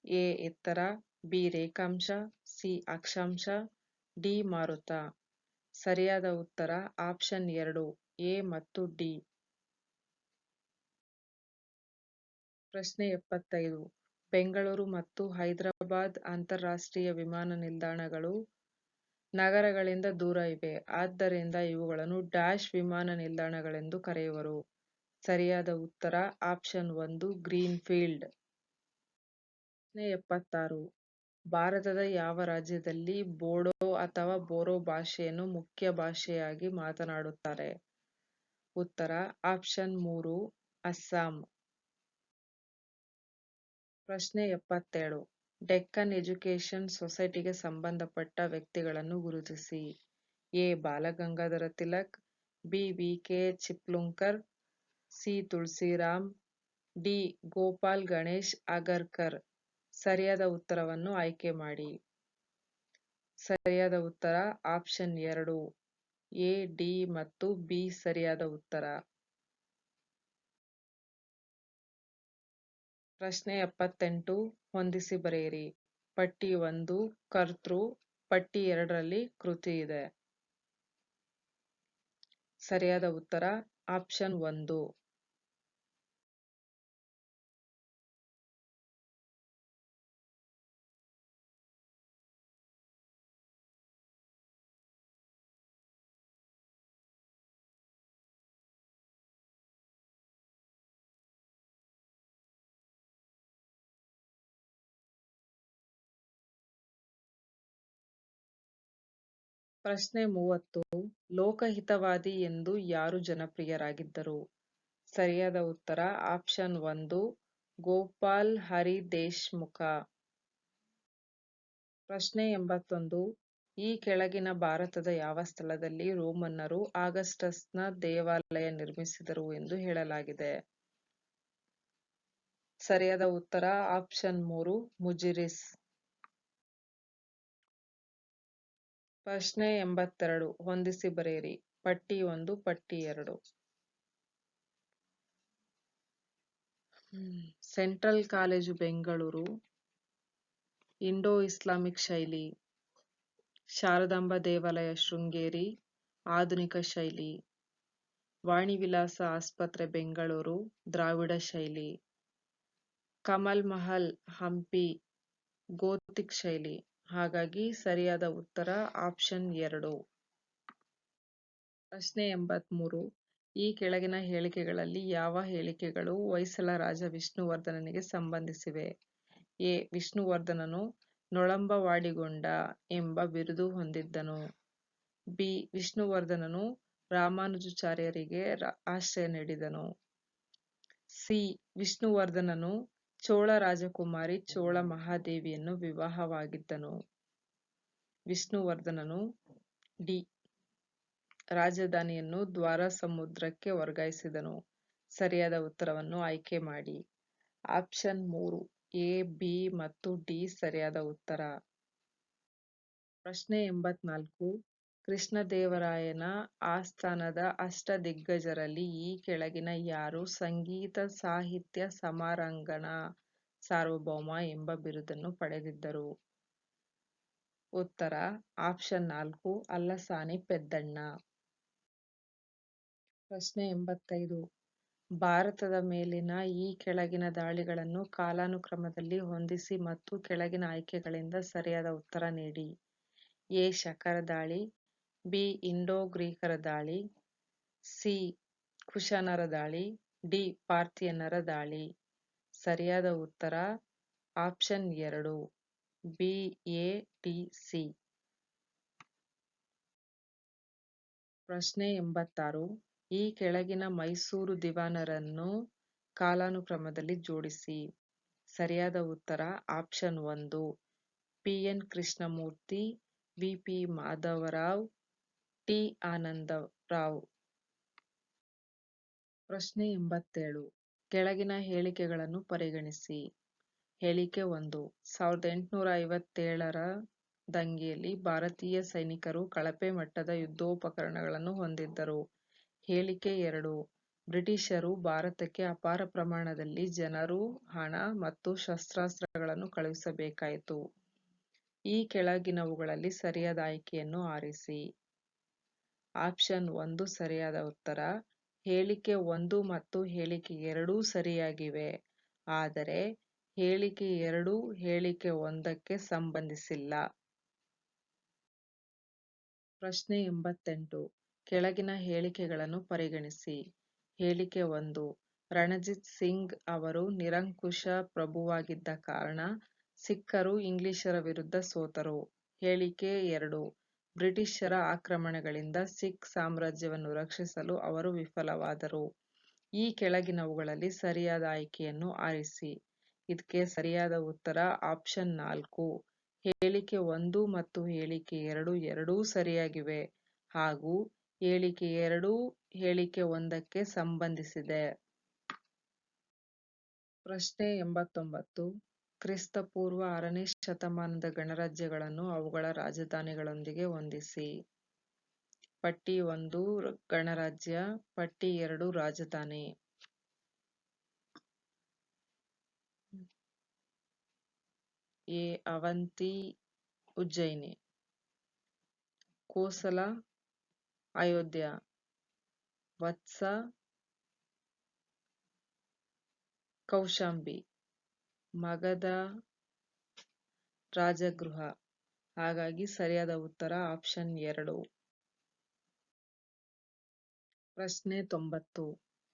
ಎ ಎತ್ತರ, ಬಿ ರೇಖಾಂಶ, ಸಿ ಅಕ್ಷಾಂಶ, ಡಿ ಮಾರುತ. ಸರಿಯಾದ ಉತ್ತರ ಆಪ್ಷನ್ 2 ಎ ಮತ್ತು ಡಿ. ಪ್ರಶ್ನೆ 75. ಬೆಂಗಳೂರು ಮತ್ತು ಹೈದರಾಬಾದ್ ಅಂತಾರಾಷ್ಟ್ರೀಯ ವಿಮಾನ ನಿಲ್ದಾಣಗಳು ನಗರಗಳಿಂದ ದೂರ ಇವೆ, ಆದ್ದರಿಂದ ಇವುಗಳನ್ನು ಡ್ಯಾಶ್ ವಿಮಾನ ನಿಲ್ದಾಣಗಳೆಂದು ಕರೆಯುವರು. ಸರಿಯಾದ ಉತ್ತರ ಆಪ್ಷನ್ 1 ಗ್ರೀನ್ ಫೀಲ್ಡ್. ಪ್ರಶ್ನೆ 76. ಭಾರತದ ಯಾವ ರಾಜ್ಯದಲ್ಲಿ ಬೋಡೋ ಅಥವಾ ಬೋರೋ ಭಾಷೆಯನ್ನು ಮುಖ್ಯ ಭಾಷೆಯಾಗಿ ಮಾತನಾಡುತ್ತಾರೆ. ಉತ್ತರ ಆಪ್ಷನ್ 3 ಅಸ್ಸಾಂ. ಪ್ರಶ್ನೆ 77. ಡೆಕ್ಕನ್ ಎಜುಕೇಷನ್ ಸೊಸೈಟಿಗೆ ಸಂಬಂಧಪಟ್ಟ ವ್ಯಕ್ತಿಗಳನ್ನು ಗುರುತಿಸಿ. A Balgangadhar Tilak, B V K Chiplunkar, C Tulsiram, D Gopal Ganesh Agarkar. ಸರಿಯಾದ ಉತ್ತರವನ್ನು ಆಯ್ಕೆ ಮಾಡಿ. ಸರಿಯಾದ ಉತ್ತರ ಆಪ್ಷನ್ 2 ಎ ಡಿ ಮತ್ತು ಬಿ ಸರಿಯಾದ ಉತ್ತರ. ಪ್ರಶ್ನೆ 78. ಹೊಂದಿಸಿ ಬರೆಯಿರಿ. ಪಟ್ಟಿ 1 ಕರ್ತೃ, ಪಟ್ಟಿ 2ರಲ್ಲಿ ಕೃತಿ ಇದೆ. ಸರಿಯಾದ ಉತ್ತರ ಆಪ್ಷನ್ 1. ಪ್ರಶ್ನೆ 30. ಲೋಕಹಿತವಾದಿ ಎಂದು ಯಾರು ಜನಪ್ರಿಯರಾಗಿದ್ದರು. ಸರಿಯಾದ ಉತ್ತರ ಆಪ್ಷನ್ 1 ಗೋಪಾಲ್ ಹರಿ ದೇಶ್ಮುಖ. ಪ್ರಶ್ನೆ 81. ಈ ಕೆಳಗಿನ ಭಾರತದ ಯಾವ ಸ್ಥಳದಲ್ಲಿ ರೋಮನ್ನರು ಆಗಸ್ಟಸ್ನ ದೇವಾಲಯ ನಿರ್ಮಿಸಿದರು ಎಂದು ಹೇಳಲಾಗಿದೆ. ಸರಿಯಾದ ಉತ್ತರ ಆಪ್ಷನ್ 3 ಮುಜಿರಿಸ್. ಪ್ರಶ್ನೆ 82. ಹೊಂದಿಸಿ ಬರೆಯಿರಿ. ಪಟ್ಟಿ 1 ಪಟ್ಟಿ 2. Central college Bengaluru, Indo Islamic ಶೈಲಿ, ಶಾರದಾಂಬಾ ದೇವಾಲಯ ಶೃಂಗೇರಿ, ಆಧುನಿಕ ಶೈಲಿ, ವಾಣಿವಿಲಾಸ ಆಸ್ಪತ್ರೆ ಬೆಂಗಳೂರು, ದ್ರಾವಿಡ ಶೈಲಿ, ಕಮಲ್ ಮಹಲ್ ಹಂಪಿ, ಗೋತಿಕ್ ಶೈಲಿ. ಹಾಗಾಗಿ ಸರಿಯಾದ ಉತ್ತರ ಆಪ್ಷನ್ 2. ಪ್ರಶ್ನೆ 83. ಈ ಕೆಳಗಿನ ಹೇಳಿಕೆಗಳಲ್ಲಿ ಯಾವ ಹೇಳಿಕೆಗಳು ಹೊಯ್ಸಳ ರಾಜ ವಿಷ್ಣುವರ್ಧನನಿಗೆ ಸಂಬಂಧಿಸಿವೆ. ಎ ವಿಷ್ಣುವರ್ಧನನು ನೊಳಂಬವಾಡಿಗೊಂಡ ಎಂಬ ಬಿರುದು ಹೊಂದಿದ್ದನು. ಬಿ ವಿಷ್ಣುವರ್ಧನನು ರಾಮಾನುಜಾಚಾರ್ಯರಿಗೆ ಆಶ್ರಯ ನೀಡಿದನು. ಸಿ ವಿಷ್ಣುವರ್ಧನನು ಚೋಳ ರಾಜಕುಮಾರಿ ಚೋಳ ಮಹಾದೇವಿಯನ್ನು ವಿವಾಹವಾಗಿದ್ದನು. ವಿಷ್ಣುವರ್ಧನನು ಡಿ ರಾಜಧಾನಿಯನ್ನು ದ್ವಾರಸಮುದ್ರಕ್ಕೆ ವರ್ಗಾಯಿಸಿದನು. ಸರಿಯಾದ ಉತ್ತರವನ್ನು ಆಯ್ಕೆ ಮಾಡಿ. ಆಪ್ಷನ್ 3 ಎ ಬಿ ಮತ್ತು ಡಿ ಸರಿಯಾದ ಉತ್ತರ. ಪ್ರಶ್ನೆ 84. ಕೃಷ್ಣದೇವರಾಯನ ಆಸ್ಥಾನದ ಅಷ್ಟದಿಗ್ಗಜರಲ್ಲಿ ಈ ಕೆಳಗಿನ ಯಾರು ಸಂಗೀತ ಸಾಹಿತ್ಯ ಸಮರಾಂಗಣ ಸಾರ್ವಭೌಮ ಎಂಬ ಬಿರುದನ್ನು ಪಡೆದಿದ್ದರು. ಉತ್ತರ ಆಪ್ಷನ್ 4 ಅಲ್ಲಸಾನಿ ಪೆದ್ದಣ್ಣ. ಪ್ರಶ್ನೆ 85. ಭಾರತದ ಮೇಲಿನ ಈ ಕೆಳಗಿನ ದಾಳಿಗಳನ್ನು ಕಾಲಾನುಕ್ರಮದಲ್ಲಿ ಹೊಂದಿಸಿ ಮತ್ತು ಕೆಳಗಿನ ಆಯ್ಕೆಗಳಿಂದ ಸರಿಯಾದ ಉತ್ತರ ನೀಡಿ. ಎ. ಶಕರ ದಾಳಿ, ಬಿ. ಇಂಡೋ-ಗ್ರೀಕರ ದಾಳಿ, ಸಿ. ಕುಶಾನರ ದಾಳಿ, ಡಿ. ಪಾರ್ಥಿಯನ್ನರ ದಾಳಿ. ಸರಿಯಾದ ಉತ್ತರ option 2 B, A, D, C. ಪ್ರಶ್ನೆ 86. ಈ ಕೆಳಗಿನ ಮೈಸೂರು ದಿವಾನರನ್ನು ಕಾಲಾನುಕ್ರಮದಲ್ಲಿ ಜೋಡಿಸಿ. ಸರಿಯಾದ ಉತ್ತರ option 1 P. N. Krishnamurthy, V. P. Madhavrao, T. Anandrao. ಪ್ರಶ್ನೆ 87. ಕೆಳಗಿನ ಹೇಳಿಕೆಗಳನ್ನು ಪರಿಗಣಿಸಿ. ಹೇಳಿಕೆ 1. 1857ರ ದಂಗೆಯಲ್ಲಿ ಭಾರತೀಯ ಸೈನಿಕರು ಕಳಪೆ ಮಟ್ಟದ ಯುದ್ಧೋಪಕರಣಗಳನ್ನು ಹೊಂದಿದ್ದರು. ಹೇಳಿಕೆ 2. ಬ್ರಿಟಿಷರು ಭಾರತಕ್ಕೆ ಅಪಾರ ಪ್ರಮಾಣದಲ್ಲಿ ಜನರು, ಹಣ ಮತ್ತು ಶಸ್ತ್ರಾಸ್ತ್ರಗಳನ್ನು ಕಳುಹಿಸಬೇಕಾಯಿತು. ಈ ಕೆಳಗಿನವುಗಳಲ್ಲಿ ಸರಿಯಾದ ಆಯ್ಕೆಯನ್ನು ಆರಿಸಿ. ಆಪ್ಷನ್ 1 ಸರಿಯಾದ ಉತ್ತರ. ಹೇಳಿಕೆ 1 ಮತ್ತು ಹೇಳಿಕೆ 2 ಸರಿಯಾಗಿವೆ, ಆದರೆ ಹೇಳಿಕೆ 2 ಹೇಳಿಕೆ 1ಕ್ಕೆ ಸಂಬಂಧಿಸಿಲ್ಲ. ಪ್ರಶ್ನೆ 88. ಕೆಳಗಿನ ಹೇಳಿಕೆಗಳನ್ನು ಪರಿಗಣಿಸಿ. ಹೇಳಿಕೆ 1. ರಣಜಿತ್ ಸಿಂಗ್ ಅವರು ನಿರಂಕುಶ ಪ್ರಭುವಾಗಿದ್ದ ಕಾರಣ ಸಿಖ್ಖರು ಇಂಗ್ಲಿಷರ ವಿರುದ್ಧ ಸೋತರು. ಹೇಳಿಕೆ 2. ಬ್ರಿಟಿಷರ ಆಕ್ರಮಣಗಳಿಂದ ಸಿಖ್ ಸಾಮ್ರಾಜ್ಯವನ್ನು ರಕ್ಷಿಸಲು ಅವರು ವಿಫಲವಾದರು. ಈ ಕೆಳಗಿನವುಗಳಲ್ಲಿ ಸರಿಯಾದ ಆಯ್ಕೆಯನ್ನು ಆರಿಸಿ. ಇದಕ್ಕೆ ಸರಿಯಾದ ಉತ್ತರ ಆಪ್ಷನ್ 4. ಹೇಳಿಕೆ 1 ಮತ್ತು ಹೇಳಿಕೆ 2 ಎರಡೂ ಸರಿಯಾಗಿವೆ ಹಾಗೂ ಹೇಳಿಕೆ 2 ಹೇಳಿಕೆ 1ಕ್ಕೆ ಸಂಬಂಧಿಸಿದೆ. ಪ್ರಶ್ನೆ 89. ಕ್ರಿಸ್ತಪೂರ್ವ 6ನೇ ಶತಮಾನದ ಗಣರಾಜ್ಯಗಳನ್ನು ಅವುಗಳ ರಾಜಧಾನಿಗಳೊಂದಿಗೆ ಹೊಂದಿಸಿ. ಪಟ್ಟಿ 1 ಗಣರಾಜ್ಯ, ಪಟ್ಟಿ 2 ರಾಜಧಾನಿ. ಎ. ಅವಂತಿ ಉಜ್ಜಯಿನಿ, ಕೋಸಲ ಅಯೋಧ್ಯ, ವತ್ಸ ಕೌಶಾಂಬಿ, ಮಗಧ ರಾಜಗೃಹ. ಹಾಗಾಗಿ ಸರಿಯಾದ ಉತ್ತರ ಆಪ್ಷನ್ 2. ಪ್ರಶ್ನೆ 90.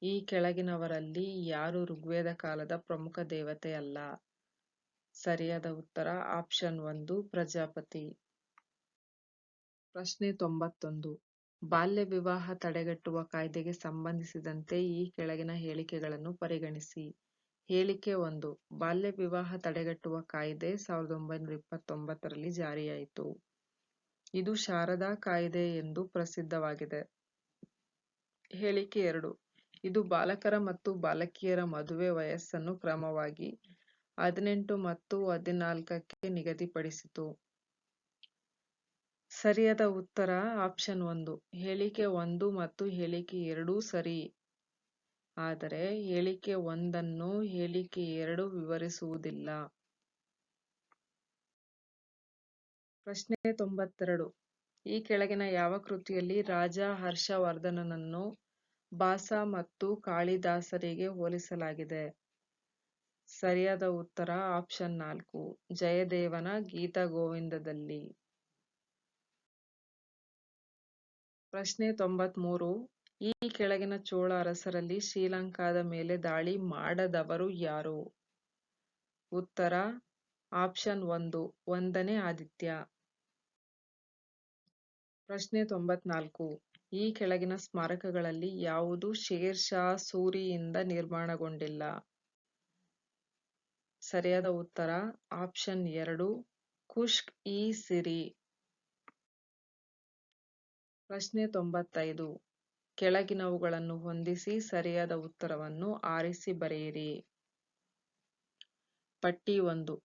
ಈ ಕೆಳಗಿನವರಲ್ಲಿ ಯಾರು ಋಗ್ವೇದ ಕಾಲದ ಪ್ರಮುಖ ದೇವತೆ ಅಲ್ಲ? ಸರಿಯಾದ ಉತ್ತರ ಆಪ್ಷನ್ 1 ಪ್ರಜಾಪತಿ. ಪ್ರಶ್ನೆ 91. ಬಾಲ್ಯ ವಿವಾಹ ತಡೆಗಟ್ಟುವ ಕಾಯ್ದೆಗೆ ಸಂಬಂಧಿಸಿದಂತೆ ಈ ಕೆಳಗಿನ ಹೇಳಿಕೆಗಳನ್ನು ಪರಿಗಣಿಸಿ. ಹೇಳಿಕೆ 1. ಬಾಲ್ಯ ವಿವಾಹ ತಡೆಗಟ್ಟುವ ಕಾಯ್ದೆ 1929ರಲ್ಲಿ ಜಾರಿಯಾಯಿತು. ಇದು ಶಾರದಾ ಕಾಯ್ದೆ ಎಂದು ಪ್ರಸಿದ್ಧವಾಗಿದೆ. ಹೇಳಿಕೆ 2. ಇದು ಬಾಲಕರ ಮತ್ತು ಬಾಲಕಿಯರ ಮದುವೆ ವಯಸ್ಸನ್ನು ಕ್ರಮವಾಗಿ 18 ಮತ್ತು 14ಕ್ಕೆ ನಿಗದಿಪಡಿಸಿತು. ಸರಿಯಾದ ಉತ್ತರ ಆಪ್ಷನ್ 1. ಹೇಳಿಕೆ 1 ಮತ್ತು ಹೇಳಿಕೆ 2 ಸರಿ, ಆದರೆ ಹೇಳಿಕೆ 1ನ್ನು ಹೇಳಿಕೆ 2 ವಿವರಿಸುವುದಿಲ್ಲ. ಪ್ರಶ್ನೆ 92. ಈ ಕೆಳಗಿನ ಯಾವ ಕೃತಿಯಲ್ಲಿ ರಾಜ ಹರ್ಷವರ್ಧನನನ್ನು ಭಾಸ ಮತ್ತು ಕಾಳಿದಾಸರಿಗೆ ಹೋಲಿಸಲಾಗಿದೆ? ಸರಿಯಾದ ಉತ್ತರ ಆಪ್ಷನ್ 4 ಜಯದೇವನ ಗೀತಗೋವಿಂದದಲ್ಲಿ. ಪ್ರಶ್ನೆ 93. ಈ ಕೆಳಗಿನ ಚೋಳ ಅರಸರಲ್ಲಿ ಶ್ರೀಲಂಕಾದ ಮೇಲೆ ದಾಳಿ ಮಾಡದವರು ಯಾರು? ಉತ್ತರ ಆಪ್ಷನ್ 1 1ನೇ ಆದಿತ್ಯ. ಪ್ರಶ್ನೆ 94. ಈ ಕೆಳಗಿನ ಸ್ಮಾರಕಗಳಲ್ಲಿ ಯಾವುದು ಶೇರ್ ಶಾ ಸೂರಿಯಿಂದ ನಿರ್ಮಾಣಗೊಂಡಿಲ್ಲ? ಸರಿಯಾದ ಉತ್ತರ ಆಪ್ಷನ್ 2 ಕುಶ್ಕ್ ಇ ಸಿರಿ. ಪ್ರಶ್ನೆ 95. ಕೆಳಗಿನವುಗಳನ್ನು ಹೊಂದಿಸಿ ಸರಿಯಾದ ಉತ್ತರವನ್ನು ಆರಿಸಿ ಬರೆಯಿರಿ. ಪಟ್ಟಿ 1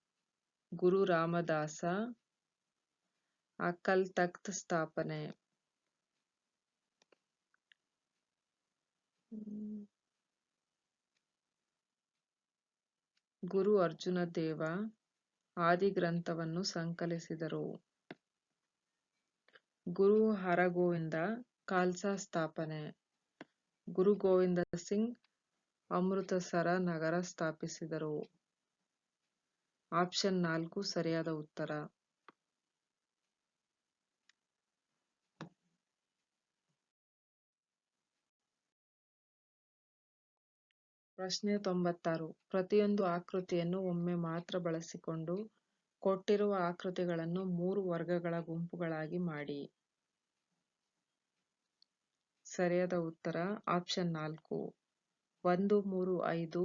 ಗುರು ರಾಮದಾಸ, ಅಕಲ್ ತಖ್ತ್ ಸ್ಥಾಪನೆ. ಗುರು ಅರ್ಜುನ ದೇವ ಆದಿ ಗ್ರಂಥವನ್ನು ಸಂಕಲಿಸಿದರು. ಗುರು ಹರಗೋವಿಂದ ಖಾಲ್ಸಾ ಸ್ಥಾಪನೆ. ಗುರು ಗೋವಿಂದ ಸಿಂಗ್ ಅಮೃತಸರ ನಗರ ಸ್ಥಾಪಿಸಿದರು. ಆಪ್ಷನ್ 4 ಸರಿಯಾದ ಉತ್ತರ. ಪ್ರಶ್ನೆ 96. ಪ್ರತಿಯೊಂದು ಆಕೃತಿಯನ್ನು ಒಮ್ಮೆ ಮಾತ್ರ ಬಳಸಿಕೊಂಡು ಕೊಟ್ಟಿರುವ ಆಕೃತಿಗಳನ್ನು 3 ವರ್ಗಗಳ ಗುಂಪುಗಳಾಗಿ ಮಾಡಿ. ಸರಿಯಾದ ಉತ್ತರ ಆಪ್ಷನ್ 4. 1 3 5,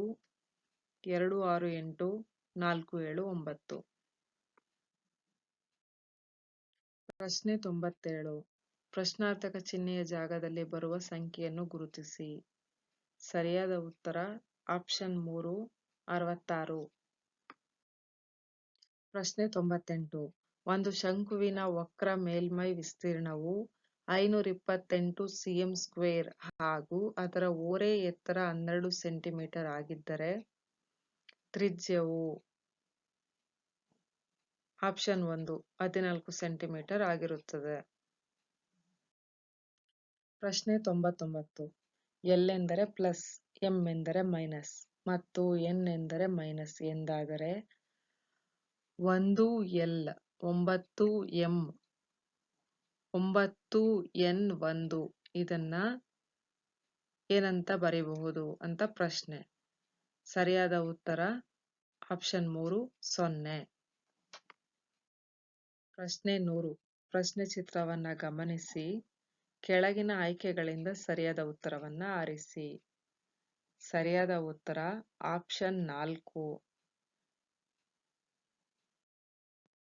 2 6 8, 4 7 9. ಪ್ರಶ್ನೆ 97. ಪ್ರಶ್ನಾರ್ಥಕ ಚಿಹ್ನೆಯ ಜಾಗದಲ್ಲಿ ಬರುವ ಸಂಖ್ಯೆಯನ್ನು ಗುರುತಿಸಿ. ಸರಿಯಾದ ಉತ್ತರ ಆಪ್ಷನ್ 3 66. ಪ್ರಶ್ನೆ 98. ಒಂದು ಶಂಕುವಿನ ವಕ್ರ ಮೇಲ್ಮೈ ವಿಸ್ತೀರ್ಣವು 528 cm² ಹಾಗೂ ಅದರ ಓರೆ ಎತ್ತರ 12 ಸೆಂಟಿಮೀಟರ್ ಆಗಿದ್ದರೆ ತ್ರಿಜ್ಯವು ಆಪ್ಷನ್ 1 14 ಸೆಂಟಿಮೀಟರ್ ಆಗಿರುತ್ತದೆ. ಪ್ರಶ್ನೆ 99. ಎಲ್ ಎಂದರೆ ಪ್ಲಸ್, ಎಂ ಎಂದರೆ ಮೈನಸ್ ಮತ್ತು ಎನ್ ಎಂದರೆ ಮೈನಸ್ ಎಂದಾದರೆ 1L 9M 9N1 ಇದನ್ನ ಏನಂತ ಬರೀಬಹುದು ಅಂತ ಪ್ರಶ್ನೆ. ಸರಿಯಾದ ಉತ್ತರ ಆಪ್ಷನ್ 3 0. ಪ್ರಶ್ನೆ 100. ಪ್ರಶ್ನೆ ಚಿತ್ರವನ್ನ ಗಮನಿಸಿ ಕೆಳಗಿನ ಆಯ್ಕೆಗಳಿಂದ ಸರಿಯಾದ ಉತ್ತರವನ್ನ ಆರಿಸಿ. ಸರಿಯಾದ ಉತ್ತರ ಆಪ್ಷನ್ 4.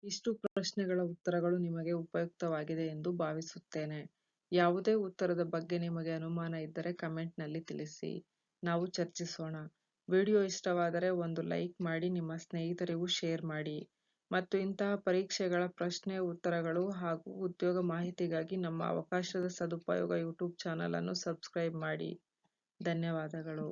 ಇಷ್ಟು ಪ್ರಶ್ನೆಗಳ ಉತ್ತರಗಳು ನಿಮಗೆ ಉಪಯುಕ್ತವಾಗಿದೆ ಎಂದು ಭಾವಿಸುತ್ತೇನೆ. ಯಾವುದೇ ಉತ್ತರದ ಬಗ್ಗೆ ನಿಮಗೆ ಅನುಮಾನ ಇದ್ದರೆ ಕಮೆಂಟ್ನಲ್ಲಿ ತಿಳಿಸಿ, ನಾವು ಚರ್ಚಿಸೋಣ. ವಿಡಿಯೋ ಇಷ್ಟವಾದರೆ ಒಂದು ಲೈಕ್ ಮಾಡಿ, ನಿಮ್ಮ ಸ್ನೇಹಿತರಿಗೂ ಶೇರ್ ಮಾಡಿ ಮತ್ತು ಇಂತಹ ಪರೀಕ್ಷೆಗಳ ಪ್ರಶ್ನೆ ಉತ್ತರಗಳು ಹಾಗೂ ಉದ್ಯೋಗ ಮಾಹಿತಿಗಾಗಿ ನಮ್ಮ ಅವಕಾಶದ ಸದುಪಯೋಗ ಯೂಟ್ಯೂಬ್ ಚಾನಲ್ ಅನ್ನು ಸಬ್ಸ್ಕ್ರೈಬ್ ಮಾಡಿ. ಧನ್ಯವಾದಗಳು.